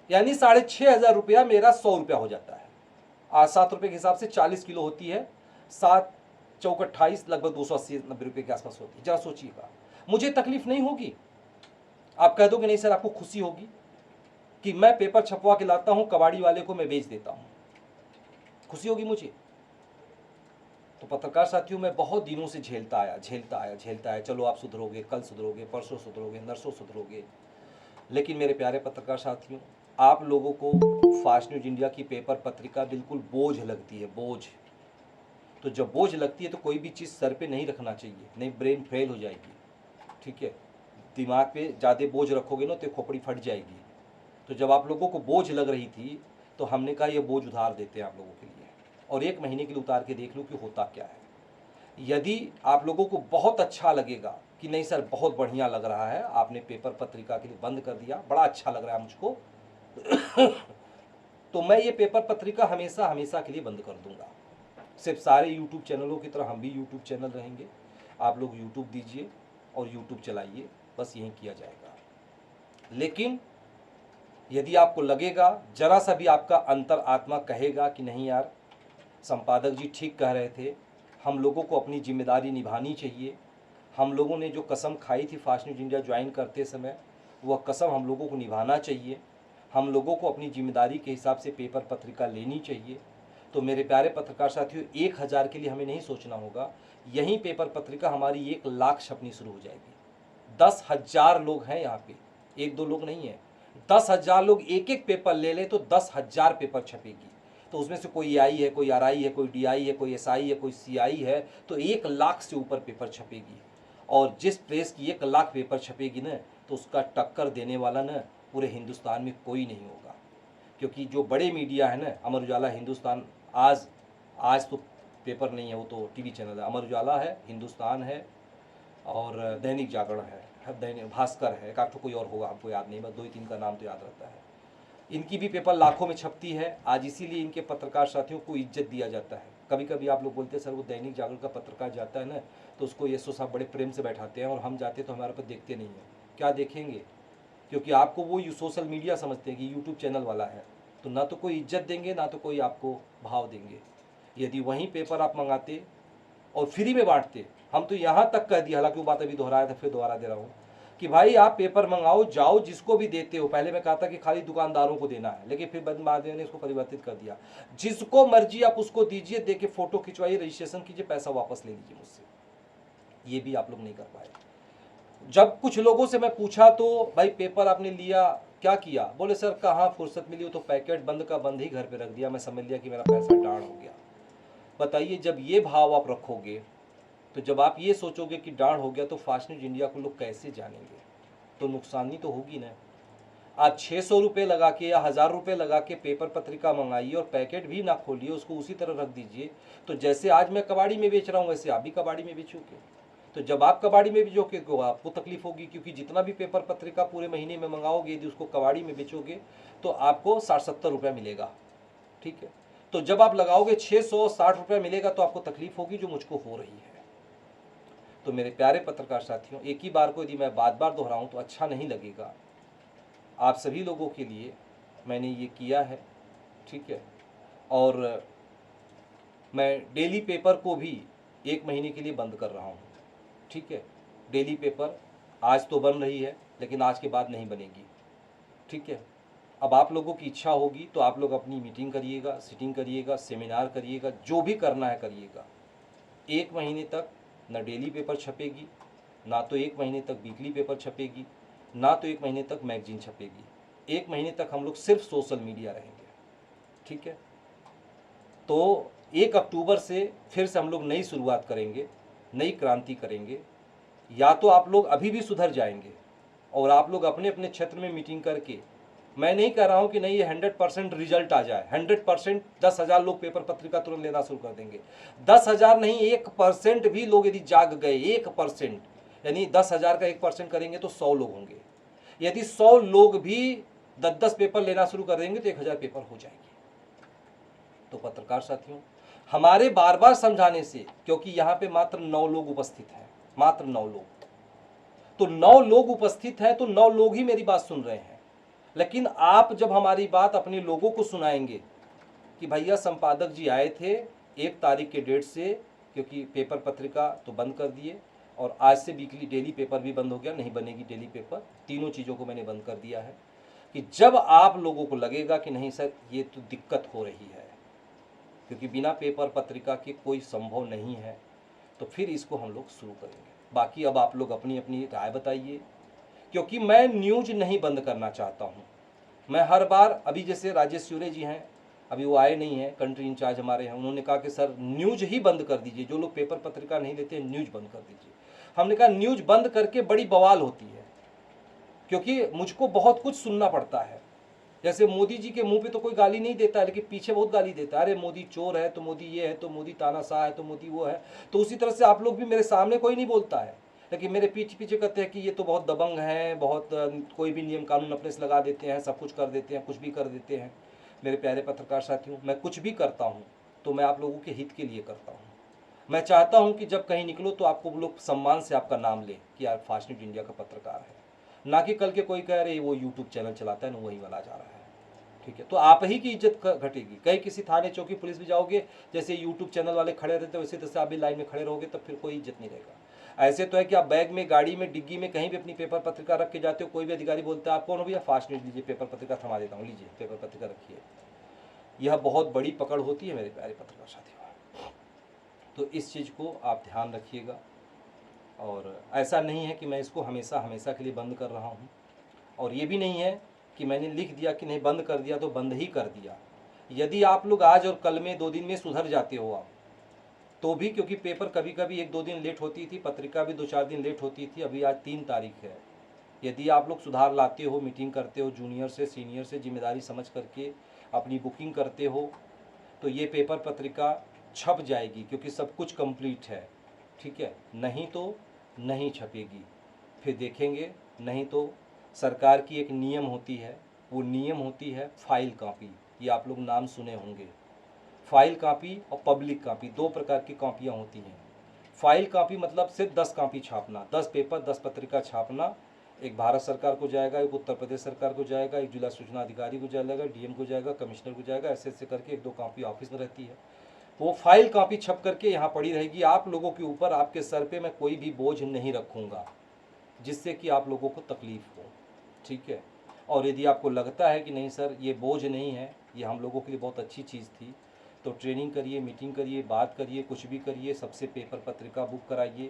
Speaker 1: यानी 6,500 रुपया मेरा 100 रुपया हो जाता है। आज 7 रुपये के हिसाब से 40 किलो होती है, 7 चौक 28, लगभग 280-90 रुपये के आसपास होती है। जरा सोचिएगा, मुझे तकलीफ नहीं होगी? आप कह दोगे नहीं सर आपको खुशी होगी कि मैं पेपर छपवा के लाता हूं, कबाड़ी वाले को मैं बेच देता हूं, खुशी होगी मुझे। तो पत्रकार साथियों मैं बहुत दिनों से झेलता आया। चलो आप सुधरोगे, कल सुधरोगे, परसों सुधरोगे, नरसों सुधरोगे, लेकिन मेरे प्यारे पत्रकार साथियों आप लोगों को फास्ट न्यूज इंडिया की पेपर पत्रिका बिल्कुल बोझ लगती है, बोझ। तो जब बोझ लगती है तो कोई भी चीज़ सर पे नहीं रखना चाहिए, नहीं ब्रेन फेल हो जाएगी, ठीक है। दिमाग पे ज़्यादा बोझ रखोगे ना तो खोपड़ी फट जाएगी। तो जब आप लोगों को बोझ लग रही थी तो हमने कहा ये बोझ उतार देते हैं आप लोगों के लिए, और 1 महीने के लिए उतार के देख लो कि होता क्या है। यदि आप लोगों को बहुत अच्छा लगेगा कि नहीं सर बहुत बढ़िया लग रहा है, आपने पेपर पत्रिका के लिए बंद कर दिया, बड़ा अच्छा लग रहा है मुझको तो मैं ये पेपर पत्रिका हमेशा हमेशा के लिए बंद कर दूंगा। सिर्फ सारे यूट्यूब चैनलों की तरह हम भी यूट्यूब चैनल रहेंगे, आप लोग यूट्यूब दीजिए और यूट्यूब चलाइए, बस यही किया जाएगा। लेकिन यदि आपको लगेगा, जरा सा भी आपका अंतर आत्मा कहेगा कि नहीं यार संपादक जी ठीक कह रहे थे, हम लोगों को अपनी जिम्मेदारी निभानी चाहिए, हम लोगों ने जो कसम खाई थी फास्ट न्यूज़ इंडिया ज्वाइन करते समय, वह कसम हम लोगों को निभाना चाहिए, हम लोगों को अपनी जिम्मेदारी के हिसाब से पेपर पत्रिका लेनी चाहिए, तो मेरे प्यारे पत्रकार साथियों 1000 के लिए हमें नहीं सोचना होगा, यही पेपर पत्रिका हमारी 1 लाख छपनी शुरू हो जाएगी। 10,000 लोग हैं यहाँ पे, 1-2 लोग नहीं है, 10,000 लोग एक एक पेपर ले ले तो 10,000 पेपर छपेगी। तो उसमें से कोई आई है, कोई आरआई है, कोई डीआई है, कोई एसआई है, कोई सीआई है, तो 1 लाख से ऊपर पेपर छपेगी। और जिस प्रेस की 1 लाख पेपर छपेगी ना, तो उसका टक्कर देने वाला ना पूरे हिंदुस्तान में कोई नहीं होगा। क्योंकि जो बड़े मीडिया है ना, अमर उजाला, हिंदुस्तान, आज तो पेपर नहीं है, वो तो टीवी चैनल है, अमर उजाला है, हिंदुस्तान है और दैनिक जागरण है, दैनिक भास्कर है, एक कोई और होगा हमको याद नहीं, बस 2-3 का नाम तो याद रहता है। इनकी भी पेपर लाखों में छपती है आज, इसीलिए इनके पत्रकार साथियों को इज्जत दिया जाता है। कभी कभी आप लोग बोलते हैं सर वो दैनिक जागरण का पत्रकार जाता है ना, तो उसको यशो साहब बड़े प्रेम से बैठाते हैं, और हम जाते तो हमारे पर देखते नहीं हैं। क्या देखेंगे? क्योंकि आपको वो सोशल मीडिया समझते हैं कि यूट्यूब चैनल वाला है, तो ना तो कोई इज्जत देंगे, ना तो कोई आपको भाव देंगे। यदि वहीं पेपर आप मंगाते और फ्री में बांटते, हम तो यहाँ तक कह दिया, हालांकि वो बात अभी दोहराया था, फिर दोबारा दे रहा हूँ कि भाई आप पेपर मंगाओ, जाओ जिसको भी देते हो, पहले मैं कहा था कि खाली दुकानदारों को देना है, लेकिन फिर बाद ने इसको परिवर्तित कर दिया, जिसको मर्जी आप उसको दीजिए, दे के फोटो खिंचवाइए, रजिस्ट्रेशन कीजिए, पैसा वापस ले लीजिए मुझसे। ये भी आप लोग नहीं कर पाए। जब कुछ लोगों से मैं पूछा तो भाई पेपर आपने लिया, क्या किया? बोले सर कहाँ फुर्सत मिली, वो तो पैकेट बंद का बंद ही घर पे रख दिया, मैं समझ लिया कि मेरा पैसा डाण हो गया। बताइए, जब ये भाव आप रखोगे, तो जब आप ये सोचोगे कि डाण हो गया, तो फास्ट न्यूज़ इंडिया को लोग कैसे जानेंगे? तो नुकसानी तो होगी ना। आज 600 रुपये लगा के या 1000 रुपये लगा के पेपर पत्रिका मंगाइए और पैकेट भी ना खोलिए, उसको उसी तरह रख दीजिए, तो जैसे आज मैं कबाड़ी में बेच रहा हूँ वैसे आप भी कबाड़ी में बेचोगे। तो जब आप कबाड़ी में बेचोगे तो आपको तकलीफ होगी, क्योंकि जितना भी पेपर पत्रिका पूरे महीने में मंगाओगे, यदि उसको कबाड़ी में बेचोगे तो आपको 60-70 रुपये मिलेगा, ठीक है। तो जब आप लगाओगे 660 रुपये मिलेगा, तो आपको तकलीफ होगी, जो मुझको हो रही है। तो मेरे प्यारे पत्रकार साथियों, एक ही बार को यदि मैं बार बार दोहराऊं तो अच्छा नहीं लगेगा। आप सभी लोगों के लिए मैंने ये किया है, ठीक है। और मैं डेली पेपर को भी 1 महीने के लिए बंद कर रहा हूँ, ठीक है। डेली पेपर आज तो बन रही है, लेकिन आज के बाद नहीं बनेगी, ठीक है। अब आप लोगों की इच्छा होगी तो आप लोग अपनी मीटिंग करिएगा, सिटिंग करिएगा, सेमिनार करिएगा, जो भी करना है करिएगा। 1 महीने तक न डेली पेपर छपेगी, ना तो 1 महीने तक वीकली पेपर छपेगी, ना तो 1 महीने तक मैगजीन छपेगी। 1 महीने तक हम लोग सिर्फ सोशल मीडिया रहेंगे, ठीक है। तो 1 अक्टूबर से फिर से हम लोग नई शुरुआत करेंगे, नई क्रांति करेंगे। या तो आप लोग अभी भी सुधर जाएंगे और आप लोग अपने अपने क्षेत्र में मीटिंग करके, मैं नहीं कह रहा हूं कि नहीं ये 100% रिजल्ट आ जाए, 100% 10,000 लोग पेपर पत्रिका तुरंत लेना शुरू कर देंगे। 10,000 नहीं, 1% भी लोग यदि जाग गए, 1%, यानी 10,000 का 1% करेंगे तो 100 लोग होंगे। यदि 100 लोग भी 10-10 पेपर लेना शुरू कर देंगे तो 1,000 पेपर हो जाएंगे। तो पत्रकार साथियों, हमारे बार बार समझाने से, क्योंकि यहाँ पे मात्र 9 लोग उपस्थित हैं, मात्र 9 लोग, तो 9 लोग उपस्थित हैं, तो 9 लोग ही मेरी बात सुन रहे हैं। लेकिन आप जब हमारी बात अपने लोगों को सुनाएंगे कि भैया संपादक जी आए थे 1 तारीख के डेट से, क्योंकि पेपर पत्रिका तो बंद कर दिए और आज से वीकली डेली पेपर भी बंद हो गया, नहीं बनेगी डेली पेपर, तीनों चीज़ों को मैंने बंद कर दिया है, कि जब आप लोगों को लगेगा कि नहीं सर ये तो दिक्कत हो रही है, क्योंकि बिना पेपर पत्रिका के कोई संभव नहीं है, तो फिर इसको हम लोग शुरू करेंगे। बाकी अब आप लोग अपनी अपनी राय बताइए, क्योंकि मैं न्यूज़ नहीं बंद करना चाहता हूँ। मैं हर बार, अभी जैसे राजेश सूर्य जी हैं, अभी वो आए नहीं हैं, कंट्री इंचार्ज हमारे हैं, उन्होंने कहा कि सर न्यूज़ ही बंद कर दीजिए, जो लोग पेपर पत्रिका नहीं लेते हैं न्यूज़ बंद कर दीजिए। हमने कहा न्यूज़ बंद करके बड़ी बवाल होती है, क्योंकि मुझको बहुत कुछ सुनना पड़ता है। जैसे मोदी जी के मुंह पे तो कोई गाली नहीं देता है, लेकिन पीछे बहुत गाली देता है, अरे मोदी चोर है, तो मोदी ये है, तो मोदी तानाशाह है, तो मोदी वो है। तो उसी तरह से आप लोग भी, मेरे सामने कोई नहीं बोलता है, लेकिन मेरे पीछे पीछे कहते हैं कि ये तो बहुत दबंग हैं, बहुत कोई भी नियम कानून अपने से लगा देते हैं, सब कुछ कर देते हैं, कुछ भी कर देते हैं। मेरे प्यारे पत्रकार साथियों, मैं कुछ भी करता हूँ तो मैं आप लोगों के हित के लिए करता हूँ। मैं चाहता हूँ कि जब कहीं निकलो तो आपको लोग सम्मान से आपका नाम ले कि यार फास्ट न्यूज इंडिया का पत्रकार है, ना कि कल के कोई कह रहे वो यूट्यूब चैनल चलाता है ना वही वाला जा रहा है। ठीक है, तो आप ही की इज्जत घटेगी। कहीं किसी थाने चौकी पुलिस भी जाओगे, जैसे यूट्यूब चैनल वाले खड़े रहते हैं वैसे तैसे आप भी लाइन में खड़े रहोगे, तब फिर कोई इज्जत नहीं रहेगा। ऐसे तो है कि आप बैग में, गाड़ी में, डिग्गी में कहीं भी अपनी पेपर पत्रिका रख के जाते हो, कोई भी अधिकारी बोलता है आप कौन हो भैया, फास्ट न्यूज लीजिए पेपर पत्रिका थमा देता हूँ, लीजिए पेपर पत्रिका रखिए। यह बहुत बड़ी पकड़ होती है मेरे प्यारे पत्रकार साथियों। तो इस चीज़ को आप ध्यान रखिएगा। और ऐसा नहीं है कि मैं इसको हमेशा हमेशा के लिए बंद कर रहा हूँ, और ये भी नहीं है कि मैंने लिख दिया कि नहीं बंद कर दिया तो बंद ही कर दिया। यदि आप लोग आज और कल में 2 दिन में सुधर जाते हो आप तो भी, क्योंकि पेपर कभी कभी 1-2 दिन लेट होती थी, पत्रिका भी 2-4 दिन लेट होती थी, अभी आज 3 तारीख है। यदि आप लोग सुधार लाते हो, मीटिंग करते हो, जूनियर से सीनियर से जिम्मेदारी समझ करके अपनी बुकिंग करते हो, तो ये पेपर पत्रिका छप जाएगी, क्योंकि सब कुछ कंप्लीट है। ठीक है, नहीं तो नहीं छपेगी, फिर देखेंगे। नहीं तो सरकार की एक नियम होती है, वो नियम होती है फाइल कॉपी। ये आप लोग नाम सुने होंगे, फाइल कॉपी और पब्लिक कॉपी, 2 प्रकार की कॉपियाँ होती हैं। फाइल कॉपी मतलब सिर्फ 10 कॉपी छापना, 10 पेपर 10 पत्रिका छापना। एक भारत सरकार को जाएगा, एक उत्तर प्रदेश सरकार को जाएगा, एक जिला सूचना अधिकारी को जाएगा, डीएम को जाएगा, कमिश्नर को जाएगा, ऐसे ऐसे करके 1-2 कॉपी ऑफिस में रहती है। वो फाइल कॉपी छप करके यहाँ पड़ी रहेगी। आप लोगों के ऊपर, आपके सर पे मैं कोई भी बोझ नहीं रखूँगा जिससे कि आप लोगों को तकलीफ़ हो। ठीक है, और यदि आपको लगता है कि नहीं सर ये बोझ नहीं है, ये हम लोगों के लिए बहुत अच्छी चीज़ थी, तो ट्रेनिंग करिए, मीटिंग करिए, बात करिए, कुछ भी करिए, सबसे पेपर पत्रिका बुक कराइए।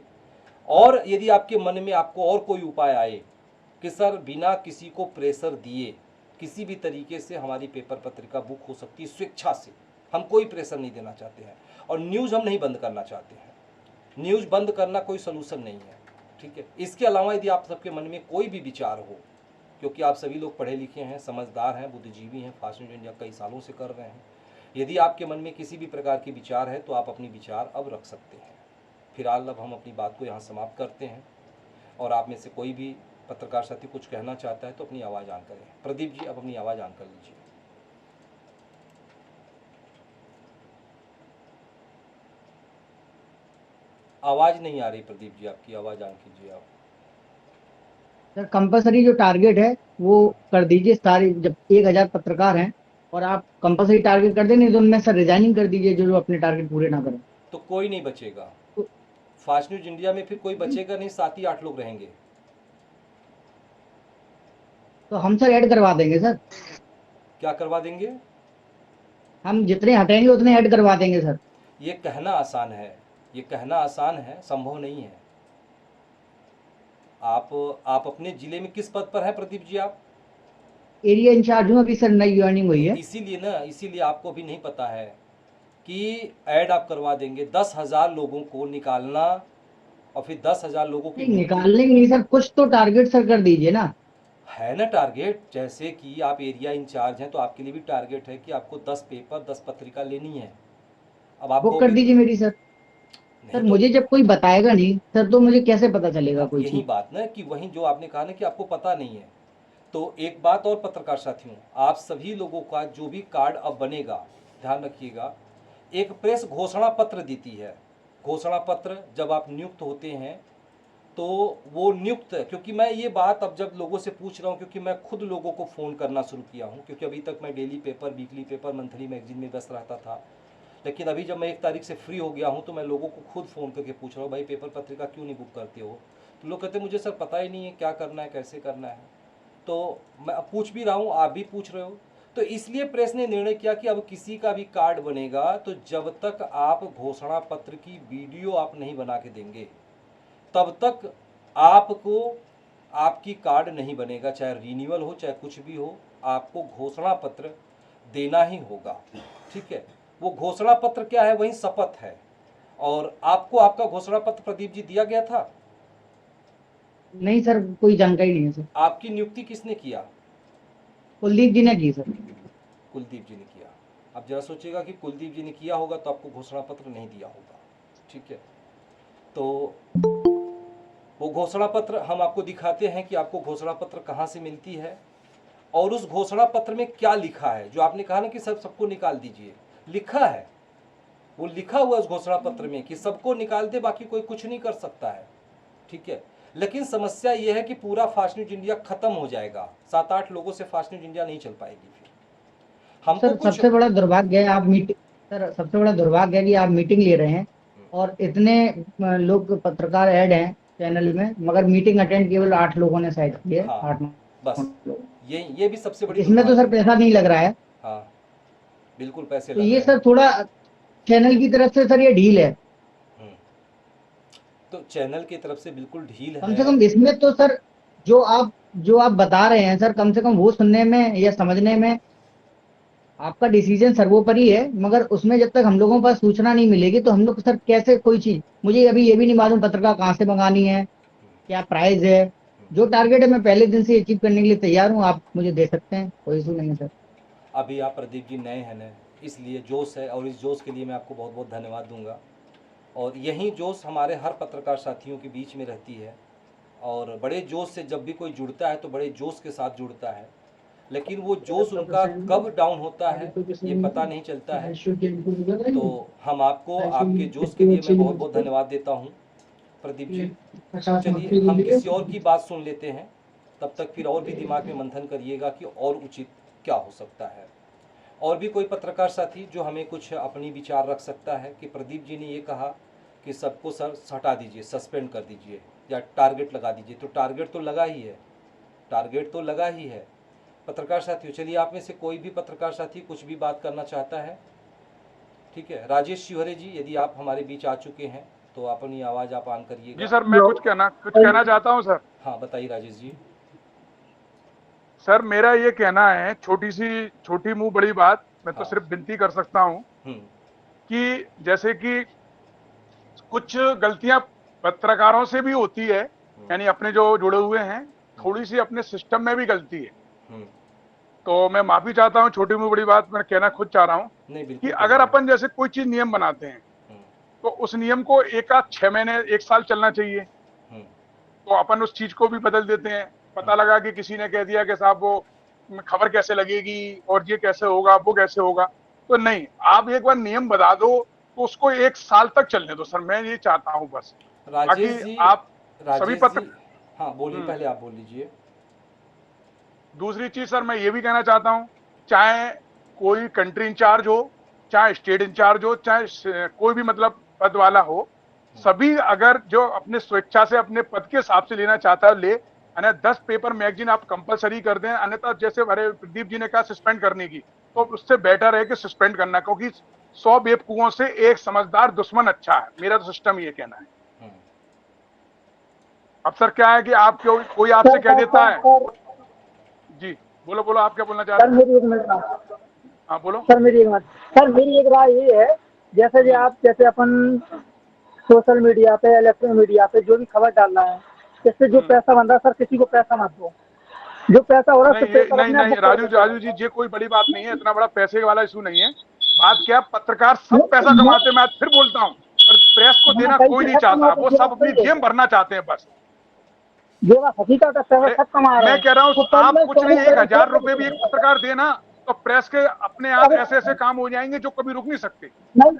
Speaker 1: और यदि आपके मन में आपको और कोई उपाय आए कि सर बिना किसी को प्रेशर दिए किसी भी तरीके से हमारी पेपर पत्रिका बुक हो सकती है स्वेच्छा से, हम कोई प्रेशर नहीं देना चाहते हैं, और न्यूज़ हम नहीं बंद करना चाहते हैं, न्यूज़ बंद करना कोई सलूशन नहीं है। ठीक है, इसके अलावा यदि आप सबके मन में कोई भी विचार हो, क्योंकि आप सभी लोग पढ़े लिखे हैं, समझदार हैं, बुद्धिजीवी हैं, फास्ट न्यूज इंडिया कई सालों से कर रहे हैं, यदि आपके मन में किसी भी प्रकार के विचार है तो आप अपनी विचार अब रख सकते हैं। फिलहाल अब हम अपनी बात को यहाँ समाप्त करते हैं, और आप में से कोई भी पत्रकार साथी कुछ कहना चाहता है तो अपनी आवाज़ ऑन करें। प्रदीप जी, अब अपनी आवाज़ ऑन कर लीजिए। आवाज़ नहीं आ रही प्रदीप जी, आपकी आवाज़ ऑन कीजिए आप।
Speaker 2: सर कंपलसरी जो टारगेट है वो कर दीजिए सारे, जब 1,000 पत्रकार हैं और आप कंपलसरी टारगेट कर देंगे तो उनमें सर रिजाइनिंग कर दीजिए जो जो अपने टारगेट पूरे ना करें।
Speaker 1: तो कोई नहीं बचेगा,
Speaker 2: तो,
Speaker 1: फास्ट न्यूज इंडिया में फिर कोई बचेगा नहीं, 7 ही 8 लोग रहेंगे।
Speaker 2: तो हम सर ऐड करवा देंगे सर।
Speaker 1: क्या करवा देंगे?
Speaker 2: हम जितने हटेंगे उतने ऐड करवा देंगे सर।
Speaker 1: ये कहना आसान है, ये कहना आसान है, संभव नहीं है। आप अपने ज़िले में किस पद पर हैं प्रदीप जी आप?
Speaker 2: एरिया इंचार्ज हूँ, अभी सर नई ज्वाइनिंग हुई
Speaker 1: तो
Speaker 2: है।
Speaker 1: इसीलिए ना, इसीलिए आपको भी नहीं पता है कि ऐड आप करवा देंगे। 10,000 लोगों को निकालना और फिर 10,000 लोगों की
Speaker 2: नहीं
Speaker 1: नियुक्ति।
Speaker 2: निकालने की नहीं सर, कुछ तो टारगेट सर कर दीजिए ना।
Speaker 1: है ना टारगेट, जैसे कि आप एरिया इंचार्ज हैं तो आपके लिए भी टारगेट है कि आपको 10 पेपर 10 पत्रिका लेनी है। अब आप
Speaker 2: बुक कर
Speaker 1: कहोगे
Speaker 2: दीजिए
Speaker 1: कि
Speaker 2: मेरी सर।
Speaker 1: नहीं,
Speaker 2: सर
Speaker 1: तो
Speaker 2: मुझे जब कोई बताएगा नहीं सर तो मुझे कैसे पता चलेगा
Speaker 1: हाँ
Speaker 2: कोई
Speaker 1: यही
Speaker 2: चीज।
Speaker 1: बात ना, कि वहीं जो आपने कहा ना कि आपको पता नहीं है। तो एक बात और पत्रकार साथियों, आप सभी लोगों का जो भी कार्ड अब बनेगा, ध्यान रखिएगा, एक प्रेस घोषणा पत्र देती है। घोषणा पत्र जब आप नियुक्त होते हैं तो वो नियुक्त, क्योंकि मैं ये बात अब जब लोगों से पूछ रहा हूँ, क्योंकि मैं खुद लोगों को फ़ोन करना शुरू किया हूँ, क्योंकि अभी तक मैं daily paper, weekly paper, monthly magazine में व्यस्त रहता था। लेकिन अभी जब मैं 1 तारीख से फ्री हो गया हूँ तो मैं लोगों को खुद फ़ोन करके पूछ रहा हूँ, भाई पेपर पत्रिका क्यों नहीं बुक करते हो? तो लोग कहते हैं मुझे सर पता ही नहीं है क्या करना है, कैसे करना है। तो मैं अब पूछ भी रहा हूँ, आप भी पूछ रहे हो। तो इसलिए प्रेस ने निर्णय किया कि अब किसी का भी कार्ड बनेगा तो जब तक आप घोषणा पत्र की वीडियो आप नहीं बना के देंगे तब तक आपको आपकी कार्ड नहीं बनेगा, चाहे रिन्यूअल हो चाहे कुछ भी हो, आपको घोषणा पत्र देना ही होगा। ठीक है, वो घोषणा पत्र क्या है, वही शपथ है। और आपको आपका घोषणा पत्र प्रदीप जी दिया गया था?
Speaker 2: नहीं सर, कोई जानकारी नहीं है सर।
Speaker 1: आपकी नियुक्ति किसने किया?
Speaker 2: कुलदीप जी ने की सर।
Speaker 1: कुलदीप जी ने किया। अब जरा सोचिएगा कि कुलदीप जी ने किया होगा तो आपको घोषणा पत्र नहीं दिया होगा। ठीक है, तो वो घोषणा पत्र हम आपको दिखाते हैं कि आपको घोषणा पत्र कहाँ से मिलती है और उस घोषणा पत्र में क्या लिखा है। जो आपने कहा ना कि सबको निकाल दीजिए, लिखा है, वो लिखा हुआ है उस घोषणा पत्र में कि सबको निकाल दे, बाकी कोई कुछ नहीं कर सकता है, ठीक है। लेकिन समस्या ये है कि पूरा फास्ट न्यूज इंडिया खत्म हो जाएगा, 7-8 लोगों से फास्ट न्यूज इंडिया नहीं चल पाएगी। फिर हमको
Speaker 2: सर
Speaker 1: कुछ
Speaker 2: सबसे बड़ा दुर्भाग्य है आप मीटिंग सर सबसे बड़ा दुर्भाग्य है कि आप मीटिंग ले रहे हैं और इतने लोग पत्रकार ऐड हैं चैनल में, मगर मीटिंग अटेंड केवल 8 लोगों ने शायद की है,
Speaker 1: हाँ,
Speaker 2: 8-9
Speaker 1: बस
Speaker 2: लोग।
Speaker 1: ये भी सबसे बड़ी
Speaker 2: इसमें तो
Speaker 1: दुर्भाग्य
Speaker 2: सर
Speaker 1: है।
Speaker 2: पैसा नहीं लग रहा है,
Speaker 1: हाँ, बिल्कुल पैसे
Speaker 2: तो
Speaker 1: लग
Speaker 2: ये
Speaker 1: रहे हैं।
Speaker 2: सर थोड़ा चैनल की तरफ से सर ये ढील है।
Speaker 1: हम्म, तो चैनल की तरफ से बिल्कुल ढील
Speaker 2: कम से
Speaker 1: है।
Speaker 2: कम इसमें तो सर जो आप बता रहे हैं सर, कम से कम वो सुनने में या समझने में आपका डिसीजन सर्वोपरि है, मगर उसमें जब तक हम लोगों के पास सूचना नहीं मिलेगी तो हम लोग सर कैसे कोई चीज, मुझे अभी ये भी नहीं मालूम पत्रिका कहाँ से मंगानी है, क्या प्राइस है। जो टारगेट है मैं पहले दिन से अचीव करने के लिए तैयार हूँ, आप मुझे दे सकते हैं, कोई इशू नहीं है सर।
Speaker 1: अभी आप प्रदीप जी नए हैं न, इसलिए जोश है, और इस जोश के लिए मैं आपको बहुत बहुत धन्यवाद दूंगा। और यही जोश हमारे हर पत्रकार साथियों के बीच में रहती है, और बड़े जोश से जब भी कोई जुड़ता है तो बड़े जोश के साथ जुड़ता है, लेकिन वो जोश उनका कब डाउन होता है ये पता नहीं चलता है। तो हम आपको आपके जोश के लिए मैं बहुत बहुत धन्यवाद देता हूँ प्रदीप जी। चलिए हम किसी और की बात सुन लेते हैं, तब तक फिर और भी दिमाग में मंथन करिएगा कि और उचित क्या हो सकता है। और भी कोई पत्रकार साथी जो हमें कुछ अपनी विचार रख सकता है कि प्रदीप जी ने ये कहा कि सबको सर हटा दीजिए, सस्पेंड कर दीजिए या टारगेट लगा दीजिए, तो टारगेट तो लगा ही है, टारगेट तो लगा ही है। पत्रकार साथियों, चलिए आप में से कोई भी पत्रकार साथी कुछ भी बात करना चाहता है? ठीक है, राजेश शिवहरे जी यदि आप हमारे बीच आ चुके हैं तो अपनी आवाज़ आप ऑन
Speaker 3: जी
Speaker 1: करिएगा।
Speaker 3: सर, मैं कुछ कहना चाहता हूं सर।
Speaker 1: हाँ बताइए राजेश जी।
Speaker 3: सर मेरा ये कहना है, छोटी मुंह बड़ी बात, मैं तो
Speaker 1: हाँ।
Speaker 3: सिर्फ विनती कर सकता हूं
Speaker 1: हम्म।
Speaker 3: कि जैसे कि कुछ गलतियां पत्रकारों से भी होती है, यानी अपने जो जुड़े हुए हैं, थोड़ी सी अपने सिस्टम में भी गलती है,
Speaker 1: हम्म।
Speaker 3: तो मैं माफी चाहता हूं। छोटी मुंह बड़ी बात मैं कहना खुद चाह रहा हूं
Speaker 1: नहीं
Speaker 3: कि
Speaker 1: बिल्कुल
Speaker 3: अगर
Speaker 1: कहिए।
Speaker 3: अपन जैसे कोई चीज नियम बनाते हैं
Speaker 1: हम्म।
Speaker 3: तो उस नियम को एक आध 6 महीने 1 साल चलना चाहिए,
Speaker 1: हम्म।
Speaker 3: तो अपन उस चीज को भी बदल देते हैं। पता लगा कि किसी ने कह दिया कि साहब वो खबर कैसे लगेगी और ये कैसे होगा वो कैसे होगा, तो नहीं, आप एक बार नियम बता दो तो उसको 1 साल तक चलने दो सर, मैं ये चाहता हूं बस।
Speaker 1: राजेश
Speaker 3: बाकी
Speaker 1: जी।
Speaker 3: आप सभी
Speaker 1: राजेश
Speaker 3: पत्र
Speaker 1: जी। हाँ बोलिए,
Speaker 3: हम्म,
Speaker 1: पहले आप बोल लीजिए।
Speaker 3: दूसरी चीज सर मैं ये भी कहना चाहता हूं, चाहे कोई कंट्री इंचार्ज हो, चाहे स्टेट इंचार्ज हो, चाहे कोई भी मतलब पद वाला हो, सभी अगर जो अपने स्वेच्छा से अपने पद के हिसाब से लेना चाहता है ले, अन्यथा 10 पेपर मैगजीन आप कंपलसरी कर दें, अन्यथा जैसे हमारे प्रदीप जी ने कहा सस्पेंड करने की, तो उससे बेटर है कि सस्पेंड करना, क्योंकि 100 बेवकूफों से एक समझदार दुश्मन अच्छा है, मेरा तो सिस्टम ये कहना है।
Speaker 1: हम्म।
Speaker 3: अब सर क्या है कि आप क्यों कोई आपसे कह देता है। जी बोलो बोलो, आप क्या बोलना चाह रहे
Speaker 4: सर
Speaker 3: थे?
Speaker 4: मेरी एक मिनट
Speaker 3: हाँ बोलो।
Speaker 4: सर मेरी एक मिनट सर मेरी एक राय ये है, जैसे कि आप जैसे अपन सोशल मीडिया पे इलेक्ट्रॉनिक मीडिया पे जो भी खबर डाल रहा है, इससे जो
Speaker 3: हम्म।
Speaker 4: पैसा बन रहा है सर, किसी को पैसा मत दो, जो पैसा हो रहा है
Speaker 3: नहीं
Speaker 4: सिर्फ
Speaker 3: ये
Speaker 4: पेपर
Speaker 3: नहीं
Speaker 4: अपने आप
Speaker 3: नहीं
Speaker 4: बुक कर
Speaker 3: राजू
Speaker 4: देते
Speaker 3: राजू जी, ये कोई बड़ी बात नहीं है, इतना बड़ा पैसे वाला इशू नहीं है। बात क्या, पत्रकार सब पैसा
Speaker 4: हैं।
Speaker 3: कमाते हैं, मैं आज फिर बोलता हूँ, पर प्रेस को
Speaker 4: हाँ
Speaker 3: देना
Speaker 4: सही
Speaker 3: कोई
Speaker 4: से
Speaker 3: नहीं
Speaker 4: सब
Speaker 3: चाहता,
Speaker 4: कमाते,
Speaker 3: वो
Speaker 4: ये
Speaker 3: सब
Speaker 4: बात
Speaker 3: अपनी
Speaker 4: सही है
Speaker 3: जेब
Speaker 4: सर,
Speaker 3: भरना चाहते हैं बस।
Speaker 4: ये बात हकीकत है, पैसा
Speaker 3: अरे
Speaker 4: सब कमा रहे
Speaker 3: मैं
Speaker 4: हैं।
Speaker 3: कह रहा हूँ,
Speaker 4: तो पहले
Speaker 3: आप
Speaker 4: मैं
Speaker 3: कुछ नहीं,
Speaker 4: 24
Speaker 3: 1,000 रुपए भी एक पत्रकार देना तो प्रेस के अपने आप
Speaker 4: अरे
Speaker 3: ऐसे ऐसे काम हो जाएंगे जो कभी रुक नहीं सकते।
Speaker 4: नहीं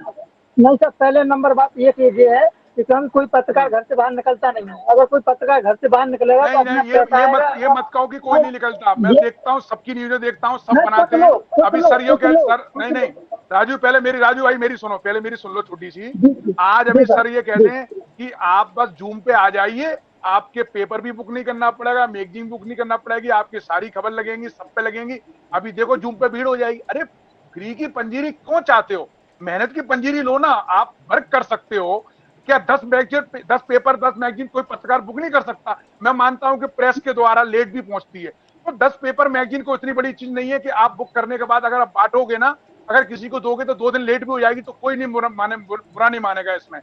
Speaker 4: नहीं सर, पहले नंबर बात ये है कि कभी कोई पत्रकार
Speaker 3: हम्म।
Speaker 4: घर से बाहर निकलता नहीं है, अगर कोई पत्रकार घर से बाहर निकलेगा तो
Speaker 3: नहीं
Speaker 4: अपना
Speaker 3: नहीं,
Speaker 4: पैसा आएगा।
Speaker 3: ये मत कहो कि कोई
Speaker 4: और
Speaker 3: नहीं निकलता, मैं
Speaker 4: ये
Speaker 3: देखता हूँ सबकी न्यूज़ें देखता हूँ, सब
Speaker 4: नहीं,
Speaker 3: बनाते हैं। अभी सर यो
Speaker 4: कुछ
Speaker 3: कह
Speaker 4: लोग
Speaker 3: सर, नहीं नहीं, राजू पहले मेरी, राजू भाई मेरी सुनो, पहले मेरी सुन लो छोटी सी।
Speaker 4: जी जी
Speaker 3: आज
Speaker 4: जी
Speaker 3: अभी
Speaker 4: सर
Speaker 3: सर ये कहते
Speaker 4: जी।
Speaker 3: हैं कि आप बस जूम पे आ जाइए, आपके पेपर भी बुक नहीं करना पड़ेगा, मैगजीन बुक नहीं करना पड़ेगी, आपकी सारी खबर लगेंगी, सब पे लगेंगी। अभी देखो जूम पे भीड़ हो जाएगी। अरे फ्री की पंजीरी क्यों चाहते हो, मेहनत की पंजीरी लो ना, आप वर्क कर सकते हो। क्या 10 मैगजीन 10 पेपर 10 मैगजीन कोई पत्रकार बुक नहीं कर सकता? मैं मानता हूं कि प्रेस के द्वारा लेट भी पहुंचती है, तो 10 पेपर मैगजीन को इतनी बड़ी चीज नहीं है कि आप बुक करने के बाद अगर आप बांटोगे ना, अगर किसी को दोगे तो 2 दिन लेट भी हो जाएगी, तो कोई नहीं बुरा नहीं मानेगा इसमें।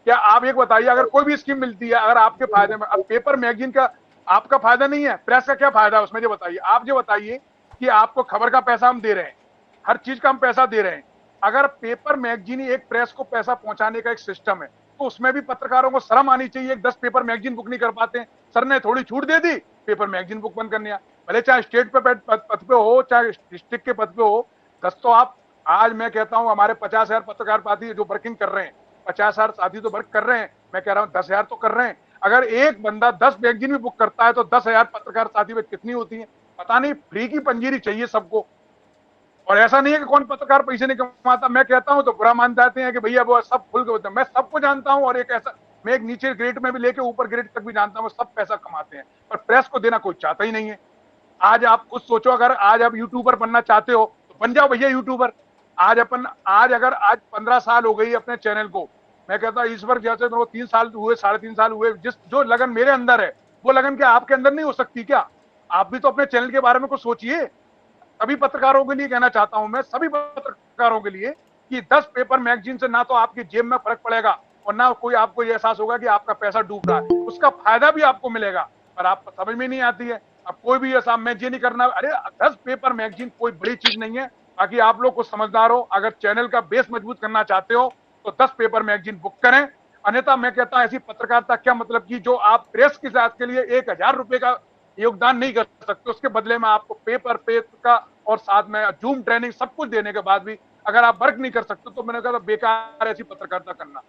Speaker 3: क्या आप एक बताइए, अगर कोई भी स्कीम मिलती है अगर आपके फायदे में, अब पेपर मैगजीन का आपका फायदा नहीं है, प्रेस का क्या फायदा है उसमें, ये बताइए। आप ये बताइए कि आपको खबर का पैसा हम दे रहे हैं, हर चीज का हम पैसा दे रहे हैं, अगर पेपर मैगजीन ही एक प्रेस को पैसा पहुंचाने का एक सिस्टम है, तो उसमें भी पत्रकारों को शर्म आनी चाहिए। 10 पेपर मैगजीन बुक नहीं कर पाते हैं, सर ने थोड़ी छूट दे दी, पेपर मैगजीन बुक बंद करने, भले चाहे स्टेट पे पद पे हो चाहे डिस्ट्रिक्ट के पद पे हो। 10 तो आप, आज मैं कहता हूं हमारे 50,000 पत्रकार साथी जो वर्किंग कर रहे हैं, 50,000 साथी तो वर्क कर रहे हैं, मैं कह रहा हूं 10,000 तो कर रहे हैं। अगर एक बंदा 10 मैगजीन भी बुक करता है तो 10,000 पत्रकार साथी में कितनी होती है पता नहीं। फ्री की पंजीरी चाहिए सबको। और ऐसा नहीं है कि कौन पत्रकार पैसे नहीं कमाता, मैं कहता हूं तो बुरा मान जाते हैं कि भैया वो सब खुल के, मैं सबको जानता हूं, और एक ऐसा, मैं एक नीचे ग्रेड में भी लेके ऊपर ग्रेड तक भी जानता हूं, सब पैसा कमाते हैं, पर प्रेस को देना कोई चाहता ही नहीं है। आज आप खुद सोचो, अगर आज आप यूट्यूबर बनना चाहते हो तो बन जाओ भैया यूट्यूबर। आज अगर आज 15 साल हो गई अपने चैनल को, मैं कहता हूं ईश्वर जैसे तो 3 साल हुए, 3.5 साल हुए, जिस जो लगन मेरे अंदर है वो लगन क्या आपके अंदर नहीं हो सकती क्या? आप भी तो अपने चैनल के बारे में कुछ सोचिए। सभी पत्रकारों के लिए कहना चाहता हूं मैं, सभी पत्रकारों के लिए, कि 10 पेपर मैगजीन से ना तो आपकी जेब में फर्क पड़ेगा और ना कोई आपको ये एहसास होगा कि आपका पैसा डूब रहा है, उसका फायदा भी आपको मिलेगा, पर आप समझ में नहीं आती है। अब कोई भी ऐसा मैगजीन नहीं करना, अरे 10 पेपर मैगजीन कोई बड़ी चीज नहीं है। बाकी आप लोग कुछ समझदार हो, अगर चैनल का बेस मजबूत करना चाहते हो तो 10 पेपर मैगजीन बुक करें। अन्यथा मैं कहता हूं ऐसी पत्रकारिता क्या मतलब की जो आप प्रेस की जात के लिए 1,000 रुपए का योगदान नहीं कर सकते, उसके बदले में आपको पेपर का और साथ में जूम ट्रेनिंग सब कुछ देने के बाद भी अगर आप वर्क नहीं कर सकते तो मैंने कहा बेकार ऐसी पत्रकारिता करना।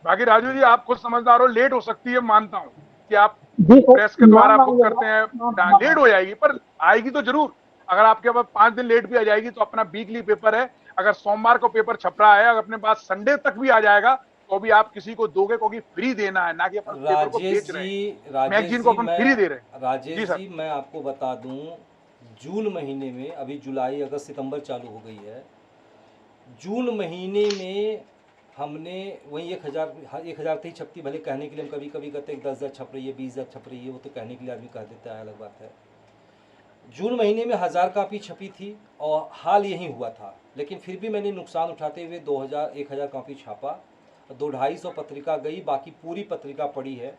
Speaker 3: बाकी राजू जी आप खुद समझदार हो, लेट हो सकती है, मानता हूं कि आप
Speaker 4: जी सर,
Speaker 3: प्रेस के
Speaker 4: मान
Speaker 3: द्वारा बुक
Speaker 4: मांगेगा,
Speaker 3: करते हैं,
Speaker 4: हाँ।
Speaker 3: लेट हो जाएगी पर आएगी तो जरूर। अगर आपके पास 5 दिन लेट भी आ जाएगी तो अपना वीकली पेपर है, अगर सोमवार को पेपर छप रहा है, अगर अपने पास संडे तक भी आ जाएगा तो भी आप किसी को दोगे, क्योंकि फ्री देना है, ना कि अपन पेपर को बेच रहे हैं, मैगजीन को अपन फ्री दे रहे हैं। जी
Speaker 1: राजेश
Speaker 3: सर।
Speaker 1: जी मैं आपको बता दूं, जून महीने में, अभी जुलाई अगस्त सितंबर चालू हो गई है, जून महीने में हमने वही 1,000 ही छपती, भले कहने के लिए हम कभी कभी कहते हैं 10,000 छप रही है, 20,000 छप रही है, वो तो कहने के लिए आदमी कह देता है, अलग बात है। जून महीने में 1,000 कापी छपी थी और हाल यही हुआ था, लेकिन फिर भी मैंने नुकसान उठाते हुए 1,000 कापी छापा, 200-250 पत्रिका गई, बाकी पूरी पत्रिका पड़ी है।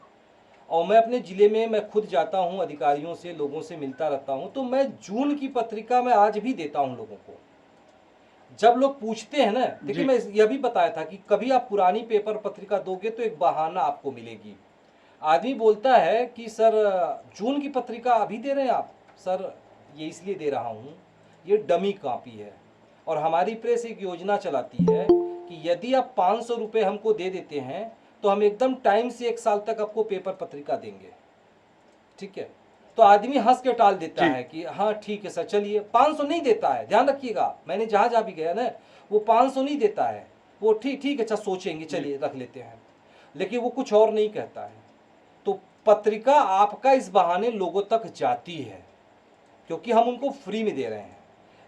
Speaker 1: और मैं अपने ज़िले में मैं खुद जाता हूं, अधिकारियों से, लोगों से मिलता रहता हूं, तो मैं जून की पत्रिका मैं आज भी देता हूं लोगों को। जब लोग पूछते हैं ना, देखिए मैं यह भी बताया था कि कभी आप पुरानी पेपर पत्रिका दोगे तो एक बहाना आपको मिलेगी। आदमी बोलता है कि सर जून की पत्रिका अभी दे रहे हैं आप? सर ये इसलिए दे रहा हूँ, ये डमी कॉपी है, और हमारी प्रेस एक योजना चलाती है कि यदि आप 500 रुपये हमको दे देते हैं तो हम एकदम टाइम से 1 साल तक आपको पेपर पत्रिका देंगे, ठीक है? तो आदमी हंस के टाल देता है कि हाँ ठीक है सर चलिए। 500 नहीं देता है, ध्यान रखिएगा, मैंने जहाँ जहाँ भी गया ना, वो 500 नहीं देता है, वो ठीक अच्छा सोचेंगे, चलिए रख लेते हैं, लेकिन वो कुछ और नहीं कहता है। तो पत्रिका आपका इस बहाने लोगों तक जाती है क्योंकि हम उनको फ्री में दे रहे हैं।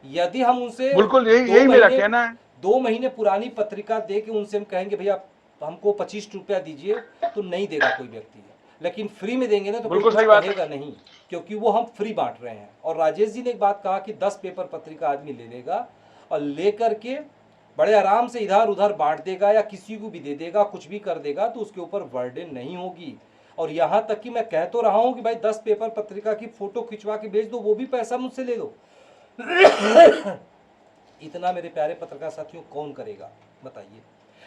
Speaker 1: यदि हम उनसे
Speaker 3: बिल्कुल यही मेरा कहना है।
Speaker 1: 2 महीने पुरानी पत्रिका दे के उनसे हम कहेंगे भैया हमको 25 रुपया दीजिए, तो नहीं देगा कोई व्यक्ति। लेकिन फ्री में देंगे ना तो कोई कुछ कहेगा नहीं, क्योंकि वो हम फ्री बांट रहे हैं। और राजेश जी ने एक बात कहा कि 10 पेपर पत्रिका आदमी ले लेगा और लेकर के बड़े आराम से इधर उधर बांट देगा या किसी को भी दे देगा, कुछ भी कर देगा, तो उसके ऊपर बर्डन नहीं होगी। और यहाँ तक कि मैं कह तो रहा हूँ कि भाई 10 पेपर पत्रिका की फोटो खिंचवा के भेज दो, वो भी पैसा मुझसे ले लो। इतना मेरे प्यारे पत्रकार साथियों कौन करेगा बताइए?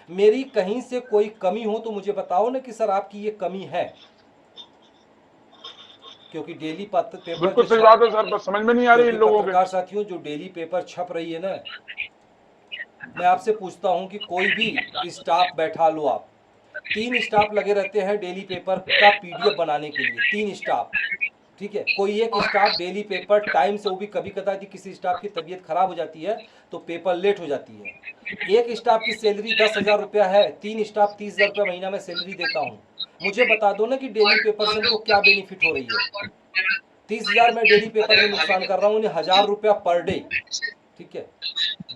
Speaker 1: मेरी कहीं से कोई कमी हो तो मुझे बताओ ना कि सर आपकी ये कमी है, क्योंकि डेली पेपर
Speaker 3: बिल्कुल सही बात है सर, समझ में नहीं आ रही इन लोगों के।
Speaker 1: पत्रकार साथियों जो डेली पेपर छप रही है ना, मैं आपसे पूछता हूं कि कोई भी स्टाफ बैठा लो आप, 3 स्टाफ लगे रहते हैं डेली पेपर का पीडीएफ बनाने के लिए, 3 स्टाफ, ठीक है? कोई एक स्टाफ डेली पेपर टाइम से, वो भी कभी कदार किसी स्टाफ की तबीयत खराब हो जाती है तो पेपर लेट हो जाती है। एक स्टाफ की सैलरी 10,000 रुपया है, 3 स्टाफ 30,000 रुपया महीना में सैलरी देता हूँ। मुझे बता दो ना कि डेली पेपर से उनको क्या बेनिफिट हो रही है? 30,000 में डेली पेपर में नुकसान कर रहा हूँ, उन्हें 1,000 रुपया पर डे, ठीक है?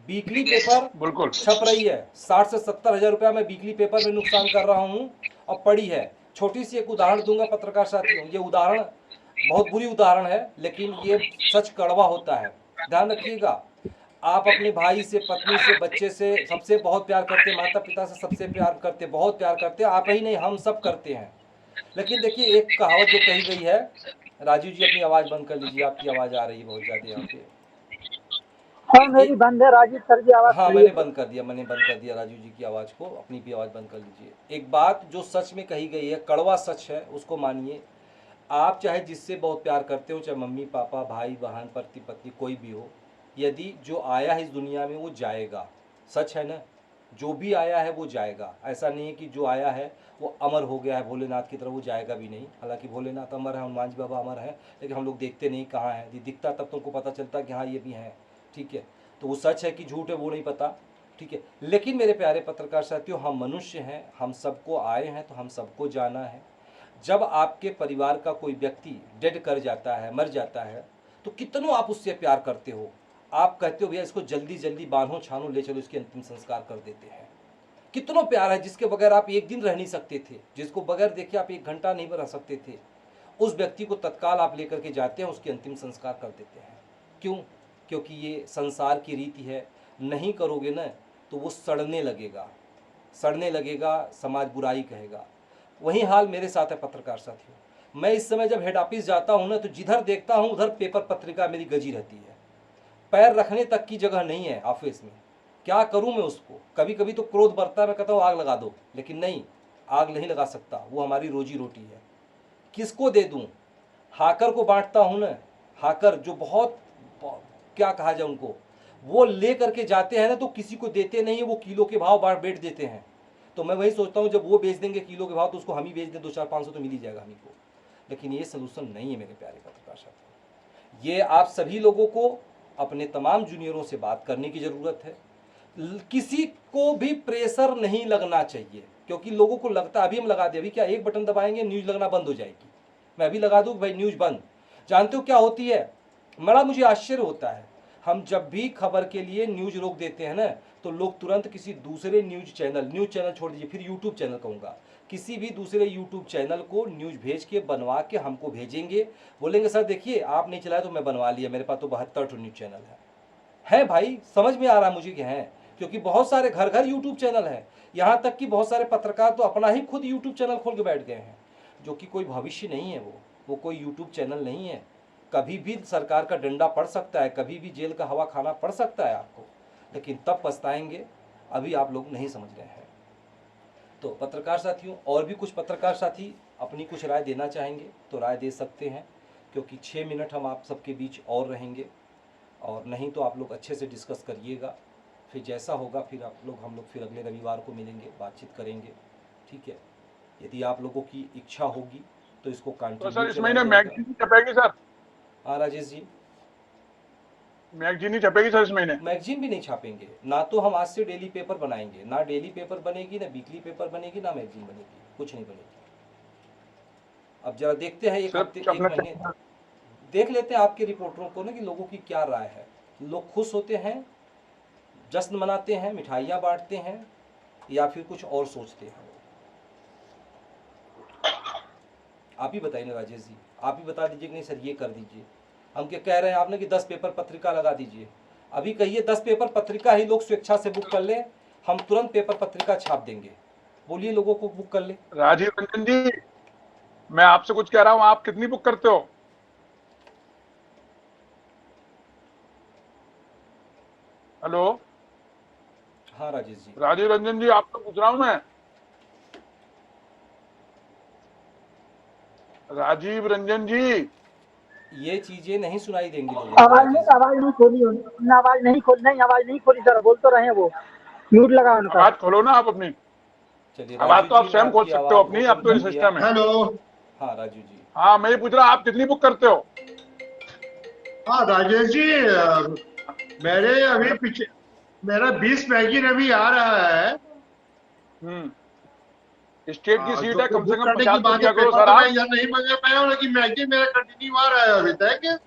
Speaker 1: वीकली पेपर
Speaker 3: बिल्कुल
Speaker 1: छप रही है, 60 से 70,000 रुपया मैं वीकली पेपर में नुकसान कर रहा हूँ और पड़ी है। छोटी सी एक उदाहरण दूंगा पत्रकार साथियों, ये उदाहरण बहुत बुरी उदाहरण है लेकिन ये सच कड़वा होता है, ध्यान रखिएगा। आप अपने भाई से, पत्नी से, बच्चे से सबसे बहुत प्यार करते, माता पिता से सबसे प्यार करते, बहुत प्यार करते, आप ही नहीं हम सब करते हैं। लेकिन देखिए एक कहावत जो कही गई है, राजू जी अपनी आवाज़ बंद कर लीजिए, आपकी आवाज़ आ रही है बहुत ज़्यादा यहाँ पे।
Speaker 4: सर मेरी बंद है, राजीव सर की आवाज
Speaker 1: हाँ,
Speaker 4: खुली
Speaker 1: मैंने
Speaker 4: है।
Speaker 1: मैंने बंद कर दिया राजू जी की आवाज़ को, अपनी भी आवाज़ बंद कर लीजिए। एक बात जो सच में कही गई है, कड़वा सच है, उसको मानिए। आप चाहे जिससे बहुत प्यार करते हो, चाहे मम्मी पापा भाई बहन पति पत्नी कोई भी हो, यदि जो आया है इस दुनिया में वो जाएगा, सच है ना। जो भी आया है वो जाएगा, ऐसा नहीं है कि जो आया है वो अमर हो गया है भोलेनाथ की तरह, वो जाएगा भी नहीं। हालांकि भोलेनाथ अमर है, हनुमान जी बाबा अमर है, लेकिन हम लोग देखते नहीं कहाँ है। यदि दिखता तब तुमको पता चलता कि हाँ ये भी है, ठीक है। तो वो सच है कि झूठ है वो नहीं पता, ठीक है। लेकिन मेरे प्यारे पत्रकार साथियों, हम मनुष्य हैं, हम सबको आए हैं तो हम सबको जाना है। जब आपके परिवार का कोई व्यक्ति डेड कर जाता है, मर जाता है, तो कितनों आप उससे प्यार करते हो। आप कहते हो भैया इसको जल्दी जल्दी बांधो छानो ले चलो, इसके अंतिम संस्कार कर देते हैं। कितनों प्यार है जिसके बगैर आप एक दिन रह नहीं सकते थे, जिसको बगैर देखे आप एक घंटा नहीं रह सकते थे, उस व्यक्ति को तत्काल आप लेकर के जाते हैं, उसके अंतिम संस्कार कर देते हैं। क्यों? क्योंकि ये संसार की रीति है। नहीं करोगे ना तो वो सड़ने लगेगा, सड़ने लगेगा, समाज बुराई कहेगा। वही हाल मेरे साथ है पत्रकार साथियों। मैं इस समय जब हेड ऑफिस जाता हूँ ना, तो जिधर देखता हूँ उधर पेपर पत्रिका मेरी गजी रहती है। पैर रखने तक की जगह नहीं है ऑफिस में। क्या करूं मैं उसको? कभी कभी तो क्रोध बढ़ता है, मैं कहता हूँ आग लगा दो, लेकिन नहीं, आग नहीं लगा सकता, वो हमारी रोजी रोटी है। किसको दे दूं? हाकर को बांटता हूं ना। हाकर जो बहुत क्या कहा जाए उनको, वो ले करके जाते हैं ना, तो किसी को देते नहीं है, वो किलो के भाव बेच देते हैं। तो मैं वही सोचता हूँ जब वो बेच देंगे किलो के भाव, तो उसको हम ही बेच दें, 2-4-500 तो मिल ही जाएगा हमी को। लेकिन ये सोल्यूशन नहीं है मेरे प्यारे पत्रकार साथियों। ये आप सभी लोगों को अपने तमाम जूनियरों से बात करने की ज़रूरत है। किसी को भी प्रेशर नहीं लगना चाहिए, क्योंकि लोगों को लगता है अभी हम लगा दें, अभी क्या एक बटन दबाएंगे न्यूज़ लगना बंद हो जाएगी। मैं अभी लगा दूँ भाई न्यूज़ बंद। जानते हो क्या होती है? बड़ा मुझे आश्चर्य होता है, हम जब भी खबर के लिए न्यूज़ रोक देते हैं ना, तो लोग तुरंत किसी दूसरे न्यूज़ चैनल छोड़ दीजिए, फिर यूट्यूब चैनल कहूँगा, किसी भी दूसरे यूट्यूब चैनल को न्यूज़ भेज के बनवा के हमको भेजेंगे। बोलेंगे सर देखिए आप नहीं चलाए तो मैं बनवा लिया, मेरे पास तो 72 न्यूज़ चैनल है भाई, समझ में आ रहा मुझे कि हैं, क्योंकि बहुत सारे घर घर यूट्यूब चैनल है। यहाँ तक कि बहुत सारे पत्रकार तो अपना ही खुद यूट्यूब चैनल खोल के बैठ गए हैं, जो कि कोई भविष्य नहीं है। वो कोई यूट्यूब चैनल नहीं है। कभी भी सरकार का डंडा पड़ सकता है, कभी भी जेल का हवा खाना पड़ सकता है आपको, लेकिन तब पछताएंगे। अभी आप लोग नहीं समझ रहे हैं। तो पत्रकार साथियों, और भी कुछ पत्रकार साथी अपनी कुछ राय देना चाहेंगे तो राय दे सकते हैं, क्योंकि 6 मिनट हम आप सबके बीच और रहेंगे, और नहीं तो आप लोग अच्छे से डिस्कस करिएगा। फिर जैसा होगा फिर हम लोग फिर अगले रविवार को मिलेंगे, बातचीत करेंगे, ठीक है। यदि आप लोगों की इच्छा होगी तो इसको
Speaker 3: तो
Speaker 1: कंटिन्यू
Speaker 3: सर इस
Speaker 1: चलाया
Speaker 3: महीने
Speaker 1: जाएगा।
Speaker 3: मैगजीन छपेगी सर?
Speaker 1: हाँ राजेश जी,
Speaker 3: मैगजीन ही छपेगी सर इस महीने?
Speaker 1: मैगजीन भी नहीं छापेंगे ना, तो हम आज से डेली पेपर बनाएंगे ना। डेली पेपर बनेगी ना, वीकली पेपर बनेगी ना, मैगजीन बनेगी, कुछ नहीं बनेगी। अब जरा देखते हैं एक
Speaker 3: सिर्फ
Speaker 1: हफ्ते एक
Speaker 3: अपने
Speaker 1: महीने देख लेते हैं आपके रिपोर्टरों को ना, कि लोगों की क्या राय है। लोग खुश होते हैं, जश्न मनाते हैं, मिठाइयाँ बांटते हैं, या फिर कुछ और सोचते हैं? आप ही बताइए ना राजेश जी, आप ही बता दीजिए कि नहीं सर ये कर दीजिए। हम क्या कह रहे हैं आपने कि 10 पेपर पत्रिका लगा दीजिए। अभी कहिए 10 पेपर पत्रिका ही लोग स्वेच्छा से बुक कर ले, हम तुरंत पेपर पत्रिका छाप देंगे। बोलिए लोगों को बुक कर ले।
Speaker 3: राजीव रंजन जी, मैं आपसे कुछ कह रहा हूँ, आप कितनी बुक करते हो? हेलो
Speaker 1: हाँ राजेश जी,
Speaker 3: राजीव रंजन जी, आपसे पूछ रहा हूँ मैं। राजीव रंजन जी,
Speaker 1: ये चीजें नहीं सुनाई देंगी लोगों को राजेश जी।
Speaker 4: आवाज नहीं खोली उन्होंने, आवाज नहीं खोली सर, बोल तो रहे हैं वो, म्यूट लगा उनका।
Speaker 3: आवाज खोलो ना आप अपनी।
Speaker 1: चलिए
Speaker 3: आवाज
Speaker 1: राजू
Speaker 3: तो आप
Speaker 1: जी ने
Speaker 3: स्वयं खोल
Speaker 1: आपकी
Speaker 3: सकते हो
Speaker 1: आवाज
Speaker 3: अपनी, अब
Speaker 1: ओपन
Speaker 3: तो
Speaker 1: कर
Speaker 3: ये
Speaker 1: दिया।
Speaker 3: सिस्टम है।
Speaker 5: हेलो।
Speaker 1: हाँ राजू जी,
Speaker 3: हाँ मैं ये पूछ रहा हूँ, आप कितनी बुक करते हो?
Speaker 5: हाँ राजेश जी, मेरे अभी पीछे मेरा 20 मैगजीन अभी आ रहा है।
Speaker 3: स्टेट की सीट
Speaker 5: जो
Speaker 3: है,
Speaker 5: जो
Speaker 3: कम से
Speaker 5: बुक
Speaker 3: कम
Speaker 5: करने की
Speaker 3: 50 तो
Speaker 5: बात है,
Speaker 3: किया करो
Speaker 5: पेपर
Speaker 3: सर
Speaker 5: तो मैं
Speaker 3: आप।
Speaker 5: यहाँ नहीं मंगा पाया हूँ, लेकिन मैगजीन मेरा कंटिन्यू आ रहा है अभी तक।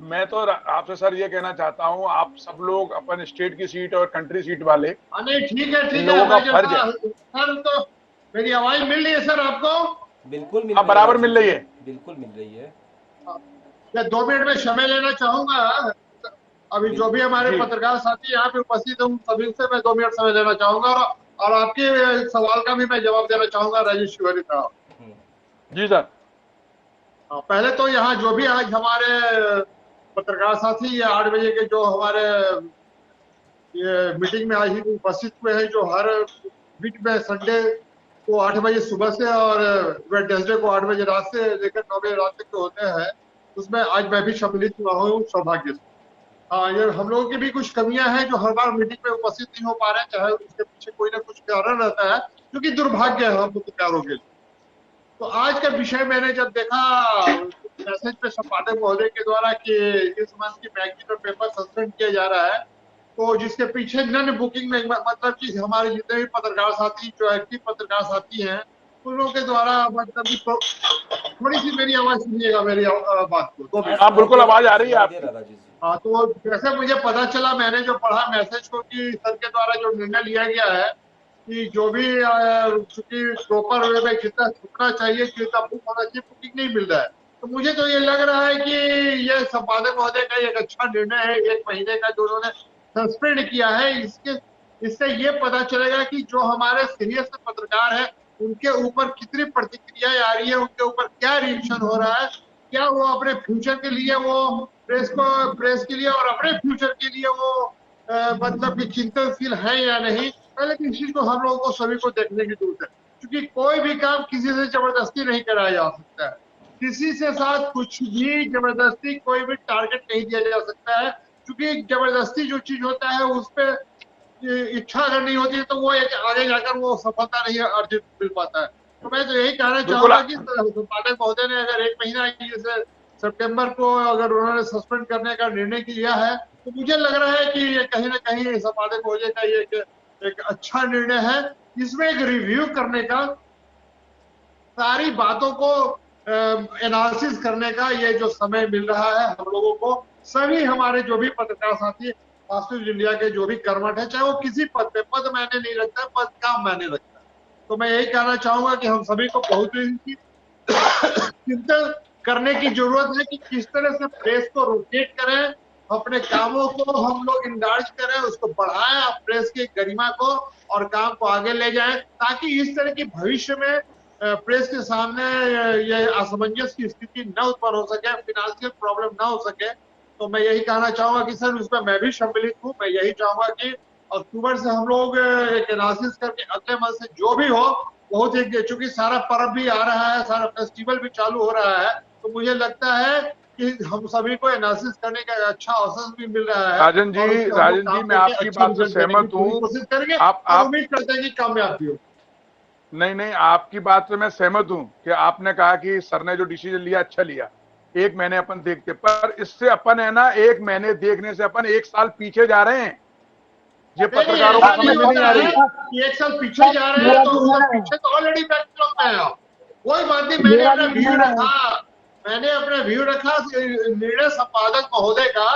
Speaker 3: मैं तो आपसे सर ये कहना चाहता हूँ, आप सब लोग अपन स्टेट की सीट और कंट्री सीट वाले,
Speaker 5: हाँ नहीं, ठीक है
Speaker 3: इन
Speaker 5: ठीक है,
Speaker 3: लोगों का
Speaker 5: मैं
Speaker 3: फर्ज है।
Speaker 5: जैसा सर, तो मेरी आवाज मिल रही है सर आपको?
Speaker 1: बिल्कुल मिल
Speaker 3: हाँ
Speaker 1: रही है
Speaker 3: बराबर
Speaker 1: राजू
Speaker 3: मिल रही
Speaker 1: जी,
Speaker 3: है।
Speaker 1: बिल्कुल मिल रही है।
Speaker 5: मैं 2 मिनट में समय लेना चाहूंगा। अभी
Speaker 1: बिल
Speaker 5: जो भी हमारे
Speaker 3: जी
Speaker 5: पत्रकार साथी यहाँ पे उपस्थित हैं, उन सभी से मैं 2 मिनट समय लेना चाहूंगा, और आपके सवाल का भी मैं जवाब देना चाहूंगा राजेश शिवहरी साहब।
Speaker 3: जी सर।
Speaker 5: पहले तो यहाँ जो भी आज हमारे पत्रकार साथी ये 8 बजे के जो हमारे ये मीटिंग में आज ही उपस्थित हुए हैं, जो हर वीक में संडे को 8 बजे सुबह से और वेडनेसडे को 8 बजे रात से लेकर 9 बजे रात तक के होते हैं, उसमें आज मैं भी सम्मिलित हुआ हूँ सौभाग्य से। हाँ, ये हम लोगों की भी कुछ कमियां हैं जो हर बार मीटिंग में उपस्थित नहीं हो पा रहे हैं, चाहे उसके पीछे कोई ना कुछ कारण रहता है, क्योंकि दुर्भाग्य है हम पत्रकारों के लिए। तो आज का विषय मैंने जब देखा मैसेज पे संपादक महोदय के द्वारा कि इस मंथ की मैगजीन और पेपर सस्पेंड किया जा रहा है, तो जिसके पीछे नन बुकिंग में मतलब कि हमारे जितने भी पत्रकार साथी जो एक्टिव पत्रकार साथी हैं उन लोगों के द्वारा मतलब कि थोड़ी सी मेरी आवाज सुनिएगा मेरी बात को 2 मिनट।
Speaker 3: हाँ बिल्कुल आवाज आ रही है
Speaker 1: सुनाई दे
Speaker 3: आपकी।
Speaker 1: रहा राजेश जी।
Speaker 5: हाँ, तो जैसे मुझे पता चला, मैंने जो पढ़ा मैसेज को कि सर के द्वारा जो निर्णय लिया गया है कि जो भी चूंकि प्रॉपर वे में जितना छुपना चाहिए जितना बुक होना चाहिए बुकिंग नहीं मिल रहा है, तो मुझे तो ये लग रहा है कि ये संपादक महोदय का एक अच्छा निर्णय है 1 महीने का जो उन्होंने सस्पेंड किया है। इससे ये पता चलेगा कि जो हमारे सीनियर पत्रकार है उनके ऊपर कितनी प्रतिक्रियाएं आ रही है, उनके ऊपर क्या रिएक्शन हो रहा है, क्या वो अपने फ्यूचर के लिए वो प्रेस के लिए और अपने फ्यूचर के लिए वो मतलब कि चिंतनशील है या नहीं। पहले तो इस चीज को हम लोगों को सभी को देखने की जरूरत है, क्योंकि कोई भी काम किसी से जबरदस्ती नहीं कराया जा सकता है, किसी से साथ कुछ भी जबरदस्ती कोई भी टारगेट नहीं दिया जा सकता है, क्योंकि जबरदस्ती जो चीज होता है उस पर इच्छा अगर नहीं होती है तो वो आगे जाकर वो सफलता नहीं अर्जित मिल पाता है। तो मैं तो यही कहना
Speaker 3: बिल्कुल
Speaker 5: चाहूंगा कि संपादक महोदय ने अगर 1 महीना जैसे सितंबर को अगर उन्होंने सस्पेंड करने का निर्णय किया है, तो मुझे लग रहा है कि ये कहीं ना कहीं संपादक महोदय का ये एक अच्छा निर्णय है। इसमें एक रिव्यू करने का, सारी बातों को एनालिसिस करने का ये जो समय मिल रहा है हम लोगों को, सभी हमारे जो भी पत्रकार साथी फास्ट इंडिया के जो भी कर्मठ है, चाहे वो किसी पद पे, पद मैंने नहीं रखता है, पद काम मैंने रखता है, तो मैं यही कहना चाहूंगा कि हम सभी को बहुत ही चिंतन करने की जरूरत है कि किस तरह से प्रेस को रोटेट करें, अपने कामों को हम लोग इंडार्ज करें, उसको बढ़ाएं, प्रेस की गरिमा को और काम को आगे ले जाएं, ताकि इस तरह की भविष्य में प्रेस के सामने ये असमंजस की स्थिति न उत्पन्न हो सके, फाइनेंशियल प्रॉब्लम ना हो सके। तो मैं यही कहना चाहूंगा कि सर उसमें मैं भी सम्मिलित हूँ। मैं यही चाहूंगा कि अक्टूबर से हम लोग एक एनालिसिस करके अगले मंथ से जो भी हो, बहुत ही चूंकि सारा पर्व भी आ रहा है, सारा फेस्टिवल भी चालू हो रहा है, तो मुझे लगता है कि हम सभी को एनालिसिस करने का अच्छा अवसर भी मिल रहा है और उस पर हम लोग
Speaker 3: राजन जी
Speaker 5: काम
Speaker 3: मैं
Speaker 5: करके
Speaker 3: आपकी
Speaker 5: अच्छा
Speaker 3: बात से
Speaker 5: रिजल्ट देने की
Speaker 3: सहमत
Speaker 5: पूरी
Speaker 3: हूँ।
Speaker 5: कोशिश करेंगे और
Speaker 3: आप
Speaker 5: उम्मीद करते हैं कि कामयाब भी हो।
Speaker 3: नहीं आपकी बात से मैं सहमत हूं कि आपने कहा कि सर ने जो डिसीजन लिया अच्छा लिया। 1 महीने अपन देखते, पर इससे अपन है ना 1 महीने देखने से अपन 1 साल पीछे जा रहे हैं, ये
Speaker 5: नहीं नहीं,
Speaker 3: पत्रकारों को
Speaker 5: ऐसा नहीं
Speaker 3: समझ में नहीं
Speaker 5: होता
Speaker 3: आ रही
Speaker 5: है
Speaker 3: है।
Speaker 5: कि 1 साल पीछे जा रहे हैं
Speaker 4: मेरा
Speaker 5: तो
Speaker 4: जो
Speaker 5: हम लोग
Speaker 4: कहना है,
Speaker 5: पीछे तो ऑलरेडी बैकलॉग में है। कोई बात नहीं, मैंने
Speaker 4: मेरा
Speaker 5: अपना
Speaker 4: जो
Speaker 5: व्यू
Speaker 4: कहना है,
Speaker 5: रखा, मैंने अपना व्यू रखा निर्णय संपादक महोदय का,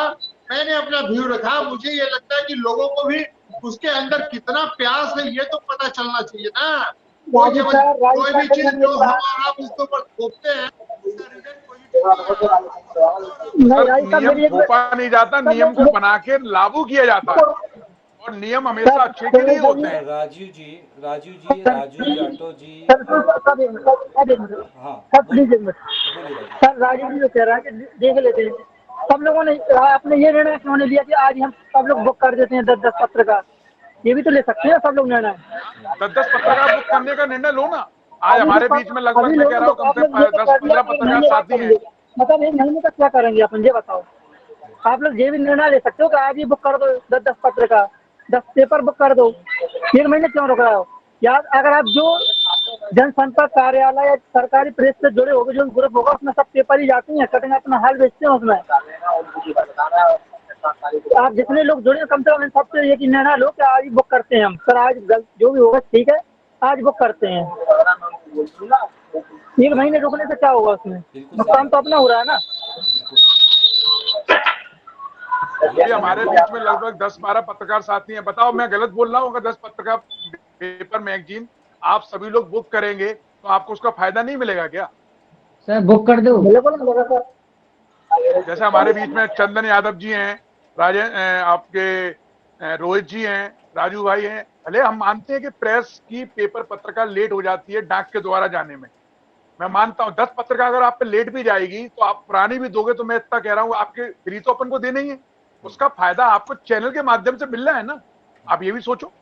Speaker 5: मैंने अपना व्यू रखा। मुझे ये लगता है कि लोगों को भी उसके अंदर कितना प्यास है ये तो पता चलना चाहिए ना।
Speaker 4: राजू
Speaker 5: कोई
Speaker 4: सर
Speaker 5: भी
Speaker 4: कल
Speaker 5: चीज
Speaker 4: मैंने
Speaker 5: जो
Speaker 4: कहा,
Speaker 5: हम आप उसके ऊपर थोपते हैं उसका रिजल्ट पॉजिटिव नहीं आएगा।
Speaker 4: नहीं
Speaker 3: सर
Speaker 4: राजू साहब
Speaker 3: नियम
Speaker 4: मेरी एक
Speaker 3: थोपा नहीं जाता,
Speaker 4: सर
Speaker 3: नियम को बना के लागू किया जाता है, और नियम हमेशा
Speaker 4: सर
Speaker 3: अच्छे के लिए होते
Speaker 4: सर
Speaker 3: हैं।
Speaker 1: राजू जाटो जी।
Speaker 4: सर सब एक मिनट,
Speaker 1: हाँ
Speaker 4: सर
Speaker 1: बोलिए,
Speaker 4: प्लीज एक मिनट।
Speaker 1: बोलिए राजू।
Speaker 4: सर राजू जी जो कह रहा है कि देख लेते हैं, सब लोगों ने आपने ये निर्णय क्यों नहीं लिया कि आज हम सब लोग बुक कर देते हैं 10-10 पत्र का, ये भी तो ले सकते हैं सब लोग निर्णय।
Speaker 3: 10-10 पत्रकार बुक करने का निर्णय लो ना। आज
Speaker 4: अभी
Speaker 3: हमारे
Speaker 4: तो
Speaker 3: बीच में लगभग
Speaker 4: अभी
Speaker 3: मैं कह
Speaker 4: लोगों
Speaker 3: रहा
Speaker 4: ने
Speaker 3: हूँ कम
Speaker 4: आप
Speaker 3: से
Speaker 4: लोग ये
Speaker 3: कम
Speaker 4: तो कर दिया
Speaker 3: 10-15
Speaker 4: कि 1
Speaker 3: पत्रकार
Speaker 4: महीने बाद
Speaker 3: साथी हैं।
Speaker 4: करेंगे, मतलब 1 महीने तक क्या करेंगे अपन ये बताओ। आप लोग ये भी निर्णय ले सकते हो कि आज ही बुक कर दो 10-10 पत्र का, 10 पेपर बुक कर दो, 1 महीने क्यों रुक रहा हो यार। अगर आप जो जनसंपर्क कार्यालय या सरकारी प्रेस से जुड़े होगे, जो ग्रुप होगा उसमें सब पेपर ही जाते हैं, कटिंग अपना हाल बेचते हैं उसमें। आप जितने लोग जुड़े कम से कम इन सबसे ये निर्णय लो कि आज ही बुक करते हैं हम, सर आज जो भी होगा ठीक है आज बुक करते हैं। 1 महीने रुकने से क्या होगा, उसमें
Speaker 1: बिल्कुल सही
Speaker 4: नुकसान
Speaker 1: बात
Speaker 4: तो अपना हो रहा है ना।
Speaker 1: है, बिल्कुल।
Speaker 3: जी हमारे बीच में लगभग 10-12 पत्रकार साथी हैं। बताओ मैं गलत बोल रहा हूँ? अगर 10 पत्रकार पेपर मैगजीन आप सभी लोग बुक करेंगे तो आपको उसका फायदा नहीं मिलेगा क्या?
Speaker 2: सर बुक कर दो।
Speaker 4: बिल्कुल मिलेगा सर।
Speaker 3: जैसे हमारे बीच में चंदन यादव जी हैं, आपके रोहित जी हैं, राजू भाई हैं। भले हम मानते हैं कि प्रेस की पेपर पत्रकार लेट हो जाती है डाक के द्वारा जाने में, मैं मानता हूँ 10 पत्रिका अगर आप पे लेट भी जाएगी तो आप पुरानी भी दोगे, तो मैं इतना कह रहा हूँ आपके फ्री तो अपन को देना ही है, उसका फायदा आपको चैनल के माध्यम से मिल रहा है ना, आप ये भी सोचो।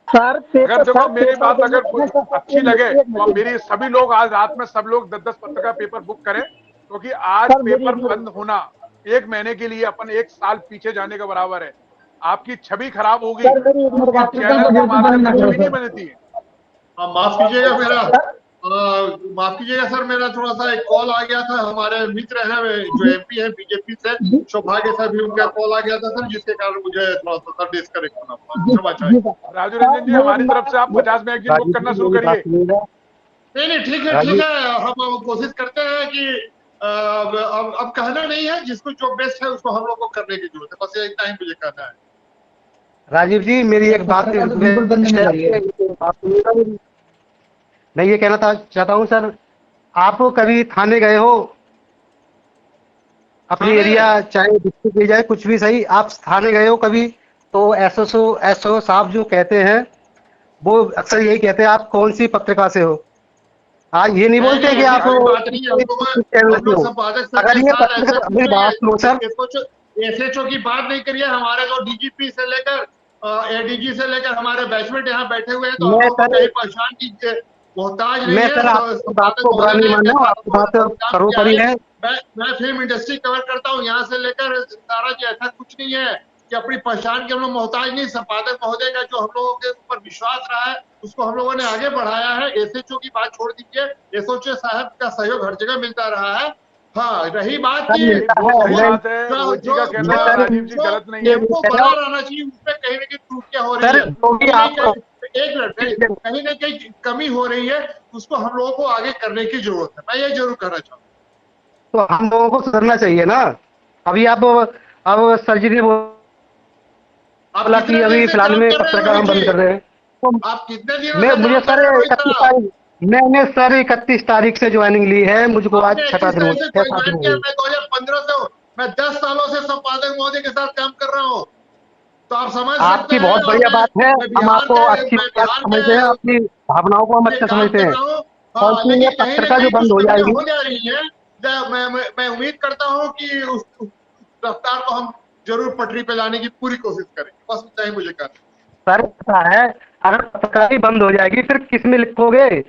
Speaker 4: सर पेपर,
Speaker 3: अगर देखो
Speaker 4: सर
Speaker 3: मेरी
Speaker 4: पेपर
Speaker 3: बात
Speaker 4: देने
Speaker 3: अगर
Speaker 4: का सर,
Speaker 3: अच्छी
Speaker 4: एक
Speaker 3: लगे
Speaker 4: मिनट, एक
Speaker 3: तो
Speaker 4: मिनट,
Speaker 3: मेरी सभी लोग आज रात में सब लोग 10-10 पत्रिका पेपर बुक करें, क्योंकि आज
Speaker 4: सर मेरी
Speaker 3: पेपर बंद होना 1 महीने के लिए अपन 1 साल पीछे जाने के बराबर है। आपकी छवि खराब होगी,
Speaker 4: सर मेरी एक मिनट
Speaker 3: क्योंकि
Speaker 4: बात
Speaker 2: पत्रिका
Speaker 3: चैनल
Speaker 2: तो
Speaker 3: के
Speaker 2: बिल्कुल
Speaker 3: माध्यम
Speaker 2: बंद ना
Speaker 3: से
Speaker 2: करो
Speaker 3: छवि नहीं
Speaker 2: सर।
Speaker 3: बनती है।
Speaker 5: हाँ, माफ कीजिएगा मेरा
Speaker 4: सर।
Speaker 5: माफ कीजिएगा सर, मेरा थोड़ा सा एक कॉल आ गया था। हमारे मित्र हैं जो एमपी है बीजेपी से,
Speaker 4: जी
Speaker 5: सौभाग्य सर भी, उनका कॉल आ गया था सर, जिसके कारण मुझे थोड़ा सा सर डिस्कनेक्ट होना पड़ा,
Speaker 4: जी
Speaker 5: क्षमा
Speaker 4: जी
Speaker 5: चाहिए।
Speaker 4: सर।
Speaker 3: राजू
Speaker 4: सर
Speaker 3: रंजन जी,
Speaker 4: मेरी
Speaker 3: हमारी तरफ से आप 50 मैगजीन बुक
Speaker 6: राजीव
Speaker 3: करना
Speaker 6: जी
Speaker 3: शुरू
Speaker 6: मेरी बात
Speaker 3: करिए।
Speaker 6: सुनिएगा।
Speaker 5: नहीं नहीं, ठीक है ठीक
Speaker 6: राजीव,
Speaker 5: है, हम कोशिश करते हैं कि अब कहना नहीं है, जिसको जो बेस्ट है उसको हम लोग को करने की जरूरत है, बस इतना ही मुझे कहना है।
Speaker 6: राजीव जी मेरी एक बात
Speaker 2: पत्रिका तो बिल्कुल बंद
Speaker 6: रिक्वेस्ट
Speaker 2: ना
Speaker 6: है
Speaker 2: करिए।
Speaker 6: आपसे, बात सुनिएगा मेरी। मैं ये कहना चाहता हूँ सर, आप कभी थाने गए हो? अपनी
Speaker 5: थाने
Speaker 6: एरिया चाहे डिस्ट्रिक्ट ले जाए, कुछ भी सही, आप थाने गए हो कभी? तो एसओ साहब जो कहते हैं, वो अक्सर यही कहते हैं आप कौन सी पत्रिका से हो। आज ये नहीं
Speaker 5: नहीं
Speaker 6: बोलते
Speaker 5: नहीं,
Speaker 6: कि
Speaker 5: ऐसी
Speaker 6: आप
Speaker 5: कोई बात नहीं है।
Speaker 6: चैनल
Speaker 5: हम
Speaker 6: से
Speaker 5: लोग
Speaker 6: हो।
Speaker 5: संपादक सर
Speaker 6: अगर
Speaker 5: के
Speaker 6: ये
Speaker 5: साथ ऐसे
Speaker 6: पत्रिका, मेरी
Speaker 5: पूछे,
Speaker 6: बात सुनो सर।
Speaker 5: एसएचओ की बात नहीं करिए। हमारे जो डीजीपी से लेकर एडीजी से लेकर हमारे बैचमेट यहाँ बैठे हुए हैं, तो हम
Speaker 6: मैं
Speaker 5: लोग को
Speaker 6: सर
Speaker 5: कहीं पहचान की मोहताज नहीं
Speaker 6: मैं
Speaker 5: है।
Speaker 6: सर आपकी बात
Speaker 5: संपादक
Speaker 6: को बुरा
Speaker 5: महोदय
Speaker 6: नहीं
Speaker 5: ने
Speaker 6: मान
Speaker 5: इतने
Speaker 6: रहा हूँ,
Speaker 5: सालों
Speaker 6: आपकी
Speaker 5: से
Speaker 6: बात
Speaker 5: बहुत काम किया
Speaker 6: सर्वोपरि
Speaker 5: है।
Speaker 6: है।
Speaker 5: मैं फिल्म इंडस्ट्री कवर करता हूँ, यहाँ से लेकर सारा जी, ऐसा कुछ नहीं है कि अपनी पहचान के हम लोग मोहताज नहीं। संपादक महोदय का जो हम लोगों के ऊपर विश्वास रहा है, उसको हम लोगों ने आगे बढ़ाया है। एसएचओ की बात छोड़ दीजिए, एसएचओ साहब का सहयोग हर जगह मिलता रहा है। हाँ, रही बात
Speaker 6: सर
Speaker 5: की
Speaker 3: नहीं,
Speaker 6: मिलता
Speaker 3: वो
Speaker 6: है,
Speaker 3: सही
Speaker 6: मैं
Speaker 3: बात है,
Speaker 5: जो
Speaker 3: रोहित जी
Speaker 5: जो
Speaker 3: का
Speaker 5: जो
Speaker 3: कहना
Speaker 6: सर
Speaker 3: राजीव जी
Speaker 5: जो
Speaker 3: गलत नहीं है।
Speaker 6: ये नहीं
Speaker 5: टेम्पो
Speaker 6: कह रहा
Speaker 5: बना
Speaker 6: हूँ।
Speaker 5: रहना चाहिए, उसमें कहीं ना कहीं त्रुटियां हो रही
Speaker 6: सर
Speaker 5: है।
Speaker 6: जो भी
Speaker 5: कहीं ना
Speaker 6: आप,
Speaker 5: कहीं एक मिनट, कहीं ना कहीं कमी हो रही है, उसको हम लोगों को आगे करने की जरूरत है। मैं ये जरूर कहना चाहूँ।
Speaker 6: तो हम लोगों को सुधरना चाहिए ना। अभी आप, अब सर जी ने
Speaker 5: आप
Speaker 6: बोला कि
Speaker 5: कितने दिन
Speaker 6: अभी
Speaker 5: से
Speaker 6: फिलहाल
Speaker 5: काम
Speaker 6: में
Speaker 5: कर रहे हैं
Speaker 6: पत्रिका
Speaker 5: रोहित
Speaker 6: हम
Speaker 5: जी?
Speaker 6: बंद कर रहे हैं, तो
Speaker 5: आप कितने दिनों
Speaker 6: मैं
Speaker 5: से
Speaker 6: मुझे
Speaker 5: काम कर
Speaker 6: सर
Speaker 5: रहे हैं रोहित
Speaker 6: 31
Speaker 5: साहब?
Speaker 6: तारीख मैंने सर 31 तारीख से ज्वाइनिंग ली है। मुझको आज
Speaker 5: आपने
Speaker 6: 6वां
Speaker 5: 21
Speaker 6: दिन हो,
Speaker 5: तारीख से
Speaker 6: 6-7 दिन
Speaker 5: ज्वाइन
Speaker 6: हो
Speaker 5: किया,
Speaker 6: गए।
Speaker 5: मैं 2015 से हूँ। मैं 10 सालों से संपादक महोदय के साथ काम कर रहा हूँ। तो आप समझ सकते
Speaker 6: आपकी
Speaker 5: हैं।
Speaker 6: बहुत
Speaker 5: और
Speaker 6: बढ़िया बात है,
Speaker 5: मैं
Speaker 6: हम
Speaker 5: बिहार
Speaker 6: आपको
Speaker 5: के
Speaker 6: अच्छी
Speaker 5: मैं
Speaker 6: बात
Speaker 5: बिहार
Speaker 6: समझते हैं,
Speaker 5: के
Speaker 6: आपकी भावनाओं को हम
Speaker 5: लिए
Speaker 6: अच्छे
Speaker 5: काम
Speaker 6: समझते
Speaker 5: कर
Speaker 6: हैं।
Speaker 5: रहा हूँ।
Speaker 6: और
Speaker 5: हाँ,
Speaker 6: ये
Speaker 5: लेकिन कहीं ना
Speaker 6: पत्रिका जो
Speaker 5: कहीं कुछ
Speaker 6: बंद हो
Speaker 5: कमियां
Speaker 6: जाएगी,
Speaker 5: हो जा रही हैं। मैं उम्मीद करता हूँ कि उस रफ्तार को हम जरूर पटरी पे लाने की पूरी कोशिश करेंगे। बस इतना ही मुझे कहना है।
Speaker 6: सर ऐसा है, अगर पत्रिका ही बंद हो जाएगी फिर किस में लिखोगे?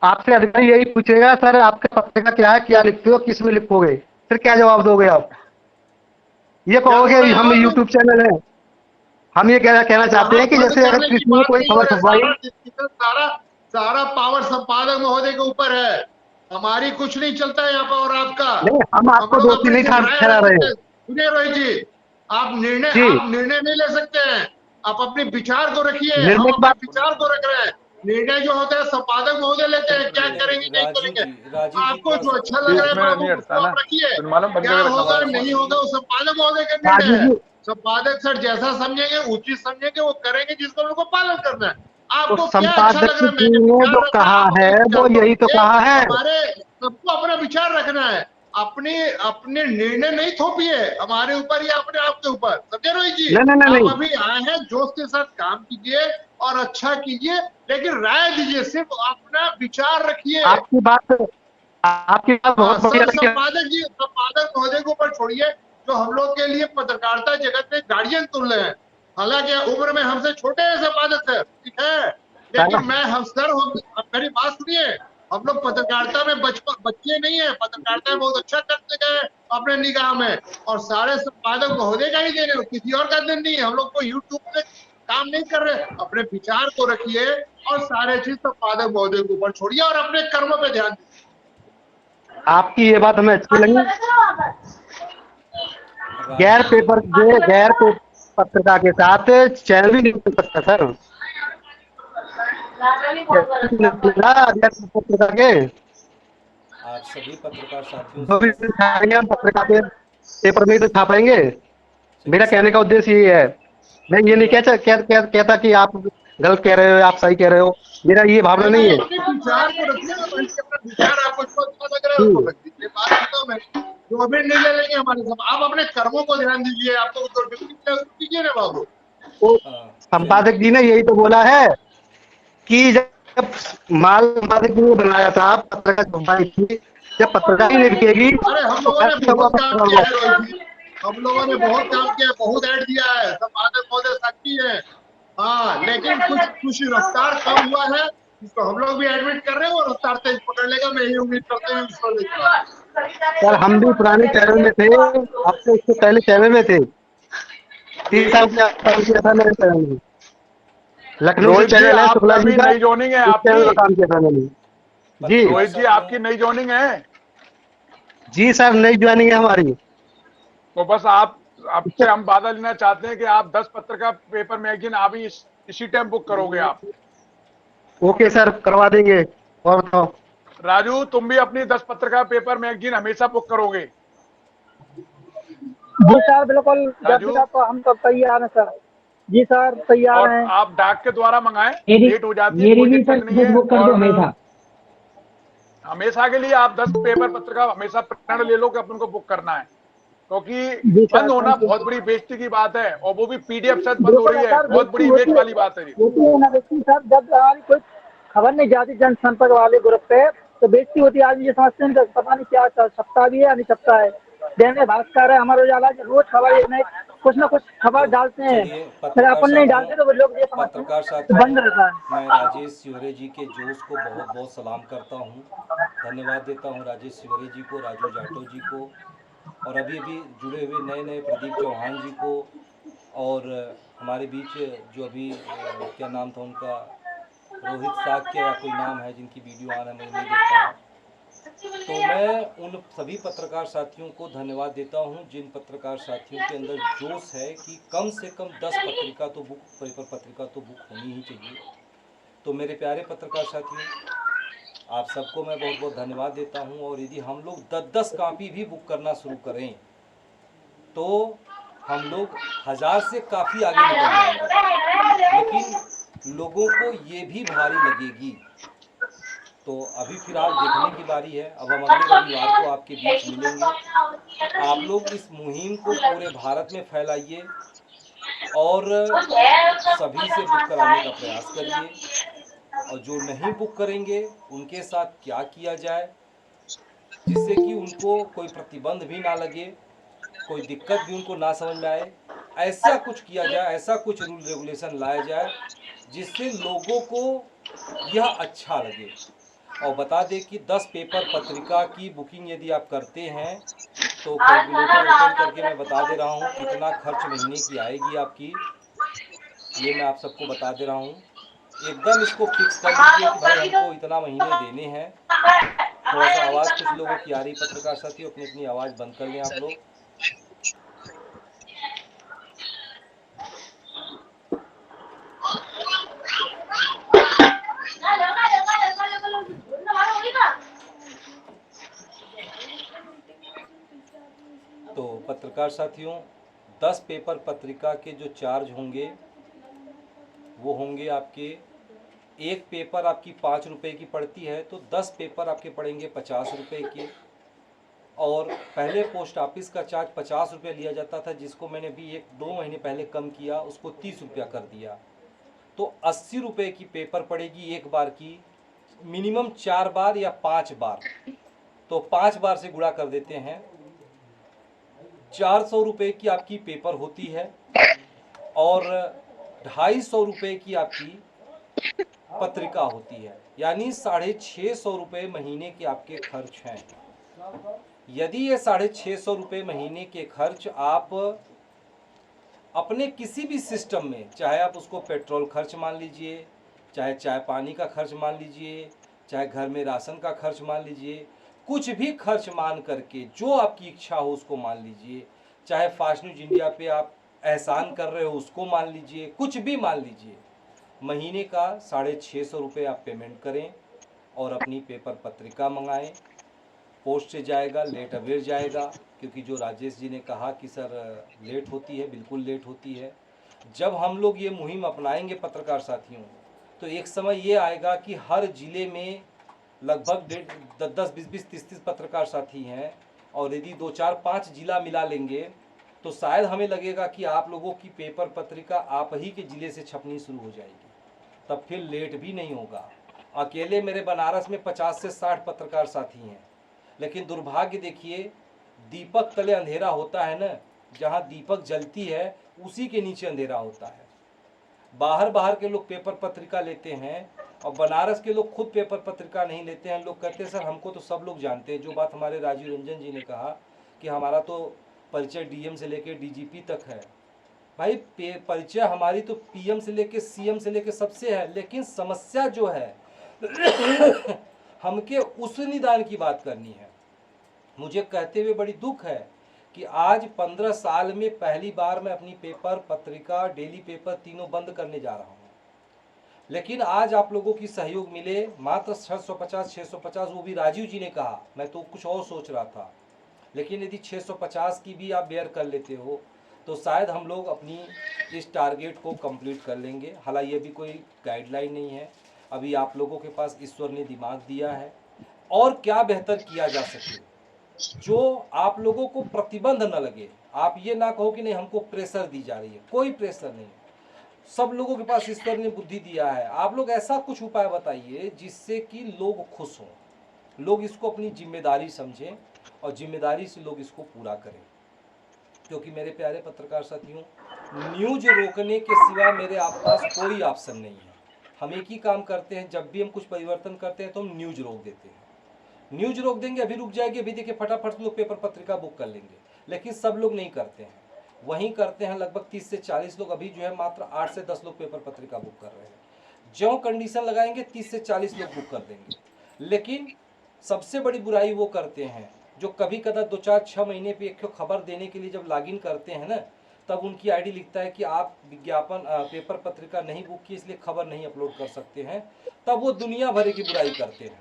Speaker 6: आपसे अधिकारी यही पूछेगा, सर आपके पत्रिका क्या है, क्या लिखते हो, किस में लिखोगे? फिर क्या जवाब दोगे आप? ये
Speaker 5: क्या बोल
Speaker 6: कहोगे
Speaker 5: रहे हैं
Speaker 6: हम
Speaker 5: आप?
Speaker 6: यूट्यूब चैनल है? हम ये कहना चाहते
Speaker 5: वहां
Speaker 6: हैं कि
Speaker 5: बंद
Speaker 6: जैसे अगर
Speaker 5: करने की
Speaker 6: किसी ने
Speaker 5: बात
Speaker 6: कोई
Speaker 5: नहीं हो
Speaker 6: खबर
Speaker 5: रही।
Speaker 6: छपवाई,
Speaker 5: सारा डिसीजन, सारा सारा पावर संपादक महोदय के ऊपर है। हमारी कुछ नहीं चलता है यहाँ पर और आपका।
Speaker 6: नहीं हम
Speaker 5: हम
Speaker 6: आपको
Speaker 5: लोग
Speaker 6: दोषी
Speaker 5: अपनी
Speaker 6: नहीं
Speaker 5: सिर्फ राय
Speaker 6: ठहरा
Speaker 5: रख
Speaker 6: रहे
Speaker 5: सकते
Speaker 6: हैं।
Speaker 5: हैं। सुनिए रोहित जी,
Speaker 6: जी,
Speaker 5: आप निर्णय नहीं ले सकते हैं। आप अपने विचार को रखिए, हम
Speaker 6: निर्णय की
Speaker 5: अपने
Speaker 6: बात,
Speaker 5: विचार को रख रहे हैं। निर्णय जो होता है संपादक महोदय लेते हैं, क्या करेंगे नहीं करेंगे।
Speaker 1: राजीव जी
Speaker 5: आपको
Speaker 1: थोड़ा
Speaker 5: जो
Speaker 1: सा
Speaker 5: अच्छा लग
Speaker 3: ये
Speaker 5: रहा है
Speaker 3: इसमें
Speaker 5: बाबू,
Speaker 3: नहीं हटता
Speaker 5: उसको
Speaker 3: ना,
Speaker 5: आप रखिए।
Speaker 3: फिर मालूम बंद
Speaker 5: क्या
Speaker 3: करके रखना
Speaker 5: होगा
Speaker 3: पड़ता है।
Speaker 5: नहीं होगा, वो संपादक महोदय का निर्णय
Speaker 6: राजीव
Speaker 5: है।
Speaker 6: जी,
Speaker 5: संपादक सर जैसा समझेंगे, उचित समझेंगे, वो करेंगे, जिसको उनको पालन करना है।
Speaker 6: तो
Speaker 5: आपको क्या अच्छा
Speaker 6: संपादक
Speaker 5: लग रहा है,
Speaker 6: जी
Speaker 5: मैंने
Speaker 6: ने
Speaker 5: विचार
Speaker 6: जो
Speaker 5: रखा,
Speaker 6: कहा
Speaker 5: आप
Speaker 6: है
Speaker 5: अपने विचार
Speaker 6: वो
Speaker 5: को
Speaker 6: यही तो
Speaker 5: रखिए।
Speaker 6: कहा है।
Speaker 5: हमारे सबको अपना विचार रखना है। अपने अपने निर्णय नहीं थोपिए हमारे ऊपर या अपने आप के ऊपर, समझे रोहित जी?
Speaker 6: नहीं नहीं नहीं
Speaker 5: आप
Speaker 6: नहीं,
Speaker 5: अभी आए हैं, जोश के साथ काम कीजिए और अच्छा कीजिए, लेकिन राय दीजिए, सिर्फ अपना विचार रखिए।
Speaker 6: आपकी बात
Speaker 5: हाँ,
Speaker 6: बहुत बढ़िया
Speaker 5: सब
Speaker 6: लगी।
Speaker 5: संपादक जी, संपादक महोदय के ऊपर छोड़िए, जो हम लोग के लिए पत्रकारिता जगत में गार्डियन तुल्य है। हालांकि उम्र में हमसे छोटे हैं संपादक सर, ठीक है, लेकिन मैं हम सर अब मेरी बात सुनिए। हम लोग पत्रकारिता में बच्चे नहीं है। पत्रकारिता में बहुत अच्छा करते गए अपने निगाह में, और सारे संपादक महोदय का ही देन है, किसी और का देन नहीं है। हम लोग को यूट्यूब पे काम नहीं कर रहे। अपने विचार को रखिए और सारे चीज संपादक महोदय के ऊपर छोड़िए और अपने कर्मों पे ध्यान दीजिए।
Speaker 6: आपकी ये बात हमें अच्छी लगी।
Speaker 1: राजीव जी
Speaker 6: गैर पेपर पत्रिका के साथ चैनल भी नहीं हो सकता सर। गैर पत्रिका के
Speaker 1: आप सभी पत्रकार साथियों
Speaker 6: जो
Speaker 1: से
Speaker 6: भी
Speaker 1: मैं
Speaker 6: छापेंगे हम पत्रिका पे, पेपर में ही तो छापेंगे।
Speaker 1: चलिए
Speaker 6: मेरा कहने का उद्देश्य ये है, मैं ये नहीं
Speaker 1: चलिए
Speaker 6: कहता कि आप गलत कह रहे हो, आप सही कह रहे हो। मेरा ये भावना
Speaker 5: नहीं
Speaker 6: नहीं
Speaker 5: नहीं,
Speaker 6: है।
Speaker 5: अपने विचार को रखिए ना भाई, अपना विचार आपको जो अच्छा लग रहा है उसको
Speaker 6: जी,
Speaker 5: रख दीजिए, बात खत्म है। जो भी निर्णय लेंगे हमारे सब, आप अपने कर्मों को ध्यान दीजिए। आपको तो ड्यूटी है, उसको कीजिए ना बाबू।
Speaker 6: तो
Speaker 1: हाँ चलिए
Speaker 6: संपादक जी ने यही तो बोला है कि जब माल हमारे लिए बनाया था, पत्रकार छुपाई थी, जब पत्रकारी नहीं बिकेगी
Speaker 5: अरे हम
Speaker 6: तो
Speaker 5: लोगों ने
Speaker 6: कैसे हुआ
Speaker 5: बहुत काम
Speaker 6: पत्रकार
Speaker 5: किया है
Speaker 6: को?
Speaker 5: रोहित जी, हम लोगों ने बहुत काम किया है, बहुत ऐड दिया है, सब आने पौधे साक्षी है। हाँ, लेकिन कुछ रफ्तार कम हुआ है, इसको हम लोग भी एडमिट कर रहे हैं और रफ्तार तेज पकड़ लेगा, मैं यही उम्मीद करते हैं ईश्वर लिख रहा है।
Speaker 6: सर हम भी पुराने चैनल में थे, आपसे इससे पहले चैनल में थे, 3 साल से काम किया था मेरे चैनल में। लखनऊ से
Speaker 3: रोहित जी
Speaker 6: चैनल है शुक्ला
Speaker 3: आपका
Speaker 6: जी
Speaker 3: भी
Speaker 6: का,
Speaker 3: नई जॉइनिंग है
Speaker 6: उस चैनल में
Speaker 3: आपकी।
Speaker 6: काम किया था मैंने। जी
Speaker 1: पत्रकार
Speaker 3: रोहित जी
Speaker 1: साथियों,
Speaker 3: आपकी नई जॉइनिंग है।
Speaker 6: जी सर, नई ज्वाइनिंग है हमारी।
Speaker 3: तो बस आप आपसे हम वादा लेना चाहते हैं कि आप 10 पत्र का पेपर मैगजीन अभी इसी टाइम बुक करोगे आप।
Speaker 6: ओके सर, करवा देंगे। और बताओ।
Speaker 3: राजू तुम भी अपनी 10 पत्र का पेपर मैगजीन हमेशा बुक करोगे।
Speaker 4: जी सर बिल्कुल, जब भी
Speaker 3: राजू
Speaker 4: आप हम सब तैयार हैं सर। जी सर तैयार
Speaker 3: और
Speaker 4: हैं।
Speaker 3: आप डाक के द्वारा मंगाएं,
Speaker 2: मेरी
Speaker 3: लेट हो जाती है
Speaker 2: मेरी
Speaker 3: कोई
Speaker 2: भी सर
Speaker 3: दिक्कत नहीं
Speaker 2: टिकट
Speaker 3: है।
Speaker 2: बुक कर दो
Speaker 3: और
Speaker 2: हमेशा।
Speaker 3: हमेशा के लिए आप 10 पेपर पत्र का हमेशा प्रण ले लो कि अपन को बुक करना है, क्योंकि
Speaker 4: जी सर
Speaker 3: बंद होना
Speaker 4: थैंक यू।
Speaker 3: बहुत बड़ी बेइज्जती की बात है, और वो भी पीडीएफ से बंद हो
Speaker 4: बिल्कुल
Speaker 3: रही
Speaker 4: है
Speaker 3: है,
Speaker 4: सर,
Speaker 3: बहुत
Speaker 4: बेइज्जती
Speaker 3: बड़ी इमेज वाली बात है ये।
Speaker 4: होती है ना बेइज्जती सर, जब हमारी कोई खबर नहीं जाती जनसंपर्क वाले ग्रुप पे तो बेइज्जती होती है। आदमी ये समझते हैं कि पता नहीं क्या छपता भी है या नहीं छपता है। दैनिक भास्कर है, हमारा उजाला, रोज खबर एक नई कुछ ना कुछ खबर
Speaker 1: तो
Speaker 4: डालते हैं।
Speaker 1: चलिए
Speaker 4: अगर अपन नहीं डालते तो वो लोग ये समझते हैं
Speaker 1: पत्रकार
Speaker 4: कि
Speaker 1: साथियों,
Speaker 4: बंद रहता
Speaker 1: मैं
Speaker 4: है।
Speaker 1: राजेश शिवरे जी के जोश को बहुत बहुत सलाम करता हूँ, धन्यवाद देता हूँ राजेश शिवरे जी को, राजू जाटव जी को, और अभी अभी जुड़े हुए नए नए प्रदीप चौहान जी को, और हमारे बीच जो अभी क्या नाम था उनका, रोहित साक्य या कोई नाम है जिनकी वीडियो आ रहा है, मैं नहीं देख पाया। तो मैं उन सभी पत्रकार साथियों को धन्यवाद देता हूं जिन पत्रकार साथियों के अंदर जोश है कि कम से कम 10 पत्रिका तो बुक, पेपर पत्रिका तो बुक होनी ही चाहिए। तो मेरे प्यारे पत्रकार साथियों, आप सबको मैं बहुत बहुत धन्यवाद देता हूं, और यदि हम लोग 10-10 कापी भी बुक करना शुरू करें तो हम लोग 1000 से काफ़ी आगे निकल जाएंगे, लेकिन लोगों को ये भी भारी लगेगी। तो अभी फिलहाल देखने की बारी है, अब हम अगले रविवार को आपके बीच मिलेंगे। आप लोग इस मुहिम को पूरे भारत में फैलाइए और सभी से बुक कराने का प्रयास करिए, और जो नहीं बुक करेंगे उनके साथ क्या किया जाए जिससे कि उनको कोई प्रतिबंध भी ना लगे, कोई दिक्कत भी उनको ना समझ में आए, ऐसा कुछ किया जाए, ऐसा कुछ रूल रेगुलेशन लाया जाए जिससे लोगों को यह अच्छा लगे। और बता दें कि 10 पेपर पत्रिका की बुकिंग यदि आप करते हैं तो कैलकुलेटर ओपन करके मैं बता दे रहा हूँ कितना खर्च महीने की आएगी आपकी, ये मैं आप सबको बता दे रहा हूँ। एकदम इसको फिक्स कर लीजिए कि भाई हमको इतना महीने देने हैं। थोड़ा सा आवाज़ कुछ लोगों की आ रही, पत्रकार साथियों अपनी अपनी आवाज़ बंद कर लें आप लोग। तो पत्रकार साथियों, 10 पेपर पत्रिका के जो चार्ज होंगे वो होंगे आपके, एक पेपर आपकी 5 रुपये की पड़ती है तो 10 पेपर आपके पड़ेंगे 50 रुपये के। और पहले पोस्ट ऑफिस का चार्ज 50 रुपये लिया जाता था, जिसको मैंने भी 1-2 महीने पहले कम किया, उसको 30 रुपया कर दिया। तो 80 रुपये की पेपर पड़ेगी एक बार की, मिनिमम 4 बार या 5 बार, तो 5 बार से गुणा कर देते हैं, 400 रुपये की आपकी पेपर होती है, और 250 रुपये की आपकी पत्रिका होती है, यानी 650 रुपये महीने के आपके खर्च हैं। यदि ये 650 रुपये महीने के खर्च आप अपने किसी भी सिस्टम में, चाहे आप उसको पेट्रोल खर्च मान लीजिए, चाहे चाय पानी का खर्च मान लीजिए, चाहे घर में राशन का खर्च मान लीजिए, कुछ भी खर्च मान करके जो आपकी इच्छा हो उसको मान लीजिए, चाहे फास्ट न्यूज इंडिया पे आप एहसान कर रहे हो उसको मान लीजिए, कुछ भी मान लीजिए, महीने का 650 रुपये आप पेमेंट करें और अपनी पेपर पत्रिका मंगाएं। पोस्ट से जाएगा, लेट अवेयर जाएगा, क्योंकि जो राजेश जी ने कहा कि सर लेट होती है, बिल्कुल लेट होती है। जब हम लोग ये मुहिम अपनाएंगे पत्रकार साथियों, तो एक समय ये आएगा कि हर ज़िले में लगभग 10-20, 30 पत्रकार साथी हैं, और यदि 2-4-5 ज़िला मिला लेंगे तो शायद हमें लगेगा कि आप लोगों की पेपर पत्रिका आप ही के ज़िले से छपनी शुरू हो जाएगी, तब फिर लेट भी नहीं होगा। अकेले मेरे बनारस में 50 से 60 पत्रकार साथी हैं, लेकिन दुर्भाग्य देखिए, दीपक तले अंधेरा होता है ना, जहां दीपक जलती है उसी के नीचे अंधेरा होता है। बाहर के लोग पेपर पत्रिका लेते हैं और बनारस के लोग खुद पेपर पत्रिका नहीं लेते हैं। लोग कहते हैं सर हमको तो सब लोग जानते हैं, जो बात हमारे राजीव रंजन जी ने कहा कि हमारा तो परिचय डीएम से लेकर डीजीपी तक है। भाई परिचय हमारी तो पीएम से लेकर सीएम से लेकर सबसे है, लेकिन समस्या जो है हमके उस निदान की बात करनी है। मुझे कहते हुए बड़ी दुख है कि आज 15 साल में पहली बार मैं अपनी पेपर पत्रिका डेली पेपर तीनों बंद करने जा रहा हूँ। लेकिन आज आप लोगों की सहयोग मिले, मात्र 650 वो भी राजीव जी ने कहा, मैं तो कुछ और सोच रहा था, लेकिन यदि 650 की भी आप बेयर कर लेते हो तो शायद हम लोग अपनी इस टारगेट को कंप्लीट कर लेंगे। हालांकि ये भी कोई गाइडलाइन नहीं है, अभी आप लोगों के पास ईश्वर ने दिमाग दिया है और क्या बेहतर किया जा सके जो आप लोगों को प्रतिबंध न लगे। आप ये ना कहो कि नहीं हमको प्रेशर दी जा रही है, कोई प्रेशर नहीं। सब लोगों के पास ईश्वर ने बुद्धि दिया है, आप लोग ऐसा कुछ उपाय बताइए जिससे कि लोग खुश हों, लोग इसको अपनी जिम्मेदारी समझें और जिम्मेदारी से लोग इसको पूरा करें। क्योंकि मेरे प्यारे पत्रकार साथियों, न्यूज रोकने के सिवा मेरे आप पास कोई ऑप्शन नहीं है। हम एक ही काम करते हैं, जब भी हम कुछ परिवर्तन करते हैं तो हम न्यूज रोक देते हैं। न्यूज रोक देंगे, अभी रुक जाएगी, अभी देखिए फटाफट लोग पेपर पत्रिका बुक कर लेंगे, लेकिन सब लोग नहीं करते हैं। वहीं करते हैं लगभग 30 से 40 लोग, अभी जो है मात्र 8 से 10 लोग पेपर पत्रिका बुक कर रहे हैं। जो कंडीशन लगाएंगे 30 से 40 लोग बुक कर देंगे। लेकिन सबसे बड़ी बुराई वो करते हैं जो कभी कदा 2-4-6 महीने पे एक खबर देने के लिए जब लॉगिन करते हैं ना, तब उनकी आईडी लिखता है कि आप विज्ञापन पेपर पत्रिका नहीं बुक की इसलिए खबर नहीं अपलोड कर सकते हैं। तब वो दुनिया भर की बुराई करते हैं।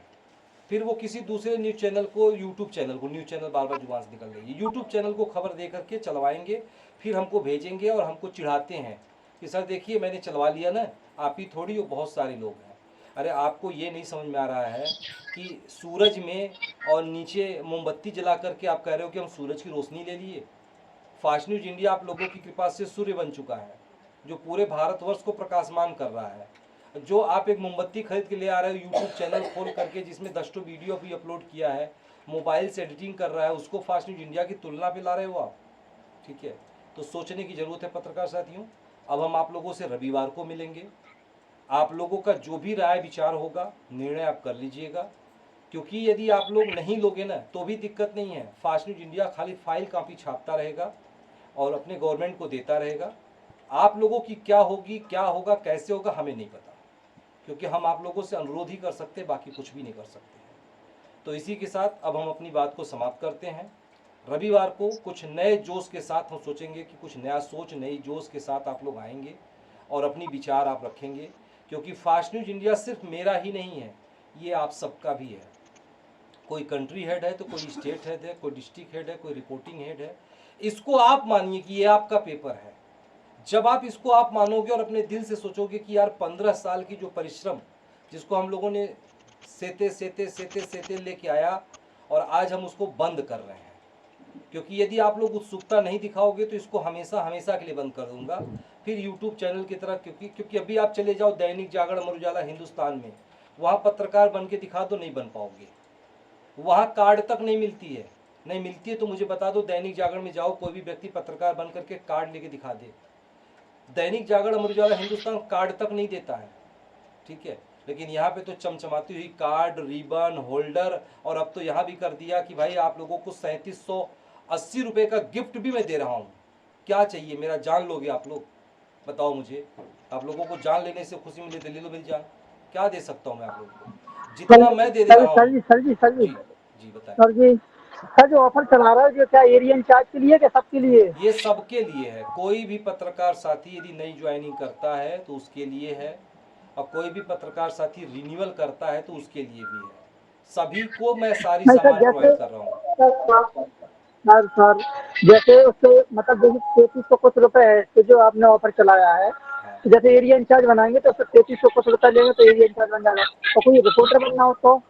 Speaker 1: फिर वो किसी दूसरे न्यूज़ चैनल को, यूट्यूब चैनल को, न्यूज़ चैनल बार बार जुबान से निकल रही है, यूट्यूब चैनल को खबर दे करके चलवाएंगे, फिर हमको भेजेंगे और हमको चिढ़ाते हैं कि सर देखिए मैंने चलवा लिया ना, आप ही थोड़ी हो, बहुत सारे लोग हैं। अरे आपको ये नहीं समझ में आ रहा है कि सूरज में और नीचे मोमबत्ती जला करके आप कह रहे हो कि हम सूरज की रोशनी ले लिए। फास्ट न्यूज इंडिया आप लोगों की कृपा से सूर्य बन चुका है, जो पूरे भारतवर्ष को प्रकाशमान कर रहा है। जो आप एक मोमबत्ती खरीद के ले आ रहे हो, यूट्यूब चैनल खोल करके जिसमें 10 वीडियो भी अपलोड किया है, मोबाइल से एडिटिंग कर रहा है, उसको फास्ट न्यूज इंडिया की तुलना पे ला रहे हो आप। ठीक है, तो सोचने की ज़रूरत है पत्रकार साथियों। अब हम आप लोगों से रविवार को मिलेंगे। आप लोगों का जो भी राय विचार होगा, निर्णय आप कर लीजिएगा, क्योंकि यदि आप लोग नहीं लोगे ना तो भी दिक्कत नहीं है। फास्ट न्यूज इंडिया खाली फाइल कापी छापता रहेगा और अपने गवर्नमेंट को देता रहेगा। आप लोगों की क्या होगी, क्या होगा, कैसे होगा, हमें नहीं पता, क्योंकि हम आप लोगों से अनुरोध ही कर सकते हैं, बाकी कुछ भी नहीं कर सकते हैं। तो इसी के साथ अब हम अपनी बात को समाप्त करते हैं। रविवार को कुछ नए जोश के साथ हम सोचेंगे कि कुछ नया सोच, नई जोश के साथ आप लोग आएंगे और अपनी विचार आप रखेंगे, क्योंकि फास्ट न्यूज इंडिया सिर्फ मेरा ही नहीं है, ये आप सबका भी है। कोई कंट्री हेड है तो कोई स्टेट हेड है, कोई डिस्ट्रिक्ट हेड है, कोई रिपोर्टिंग हेड है। इसको आप मानिए कि ये आपका पेपर है। जब आप इसको आप मानोगे और अपने दिल से सोचोगे कि यार 15 साल की जो परिश्रम जिसको हम लोगों ने सेते लेके आया और आज हम उसको बंद कर रहे हैं, क्योंकि यदि आप लोग उत्सुकता नहीं दिखाओगे तो इसको हमेशा हमेशा के लिए बंद कर दूंगा। फिर यूट्यूब चैनल की तरह, क्योंकि अभी आप चले जाओ दैनिक जागरण, अमर उजाला, हिंदुस्तान में, वहाँ पत्रकार बन के दिखा दो, नहीं बन पाओगे। वहाँ कार्ड तक नहीं मिलती है, नहीं मिलती है तो मुझे बता दो, दैनिक जागरण में जाओ, कोई भी व्यक्ति पत्रकार बन करके कार्ड लेके दिखा दे। दैनिक जागरण, अमर उजाला, हिंदुस्तान कार्ड तक नहीं देता है। ठीक है, लेकिन यहाँ पे तो चमचमाती हुई कार्ड, रिबन, होल्डर, और अब तो यहाँ भी कर दिया कि भाई आप लोगों को 3780 रुपये का गिफ्ट भी मैं दे रहा हूँ। क्या चाहिए, मेरा जान लोगे आप लोग? बताओ मुझे, आप लोगों को जान लेने से खुशी मिले तो ले लो मेरी जान। क्या दे सकता हूँ मैं आप लोगों को? जितना मैं दे रहा हूँ।
Speaker 4: सर जी
Speaker 1: जी बताएं।
Speaker 4: सर जी, सर जो ऑफर चला रहा है जो क्या एरिया इंचार्ज के लिए, क्या सबके लिए?
Speaker 1: ये सबके लिए है। कोई भी पत्रकार साथी यदि नई ज्वाइनिंग करता है तो उसके लिए है, और कोई भी पत्रकार साथी रिन्यूअल करता है तो उसके लिए भी है। सभी को मैं सारी सामान प्रोवाइड कर रहा हूँ।
Speaker 4: सर जैसे उससे मतलब जैसे 3300 कुछ रुपए है, तो जो आपने ऑफर चलाया है, तो जैसे एरिया इंचार्ज बनाएंगे तो 3300 कुछ रुपए लेंगे तो एरिया इंचार्ज बन जाएगा। तो कोई रिपोर्टर बनना हो तो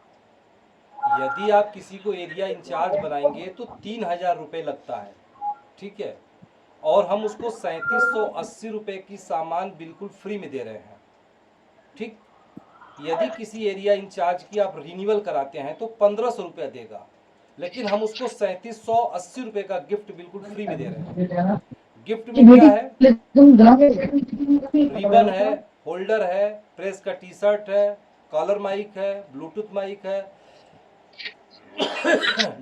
Speaker 1: यदि आप किसी को एरिया इंचार्ज बनाएंगे तो 3000 रुपये लगता है। ठीक है, और हम उसको 3780 रुपये की सामान बिल्कुल फ्री में दे रहे हैं। ठीक, यदि किसी एरिया इंचार्ज की आप रिन्यूअल कराते हैं तो 1500 रुपया देगा, लेकिन हम उसको 3780 रुपये का गिफ्ट बिल्कुल फ्री में दे रहे हैं। गिफ्ट में क्या है? रिबन है, होल्डर है, प्रेस का टी शर्ट है, कॉलर माइक है, ब्लूटूथ माइक है,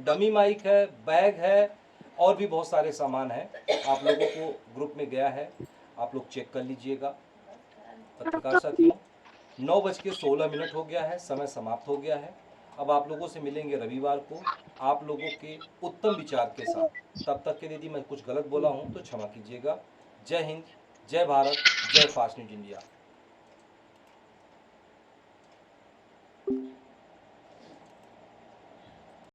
Speaker 1: डमी माइक है, बैग है और भी बहुत सारे सामान हैं। आप लोगों को ग्रुप में गया है, आप लोग चेक कर लीजिएगा। पत्रकार साथियों, 9:16 हो गया है, समय समाप्त हो गया है। अब आप लोगों से मिलेंगे रविवार को आप लोगों के उत्तम विचार के साथ। तब तक के लिए यदि मैं कुछ गलत बोला हूँ तो क्षमा कीजिएगा। जय हिंद, जय भारत, जय फास्ट न्यूज इंडिया।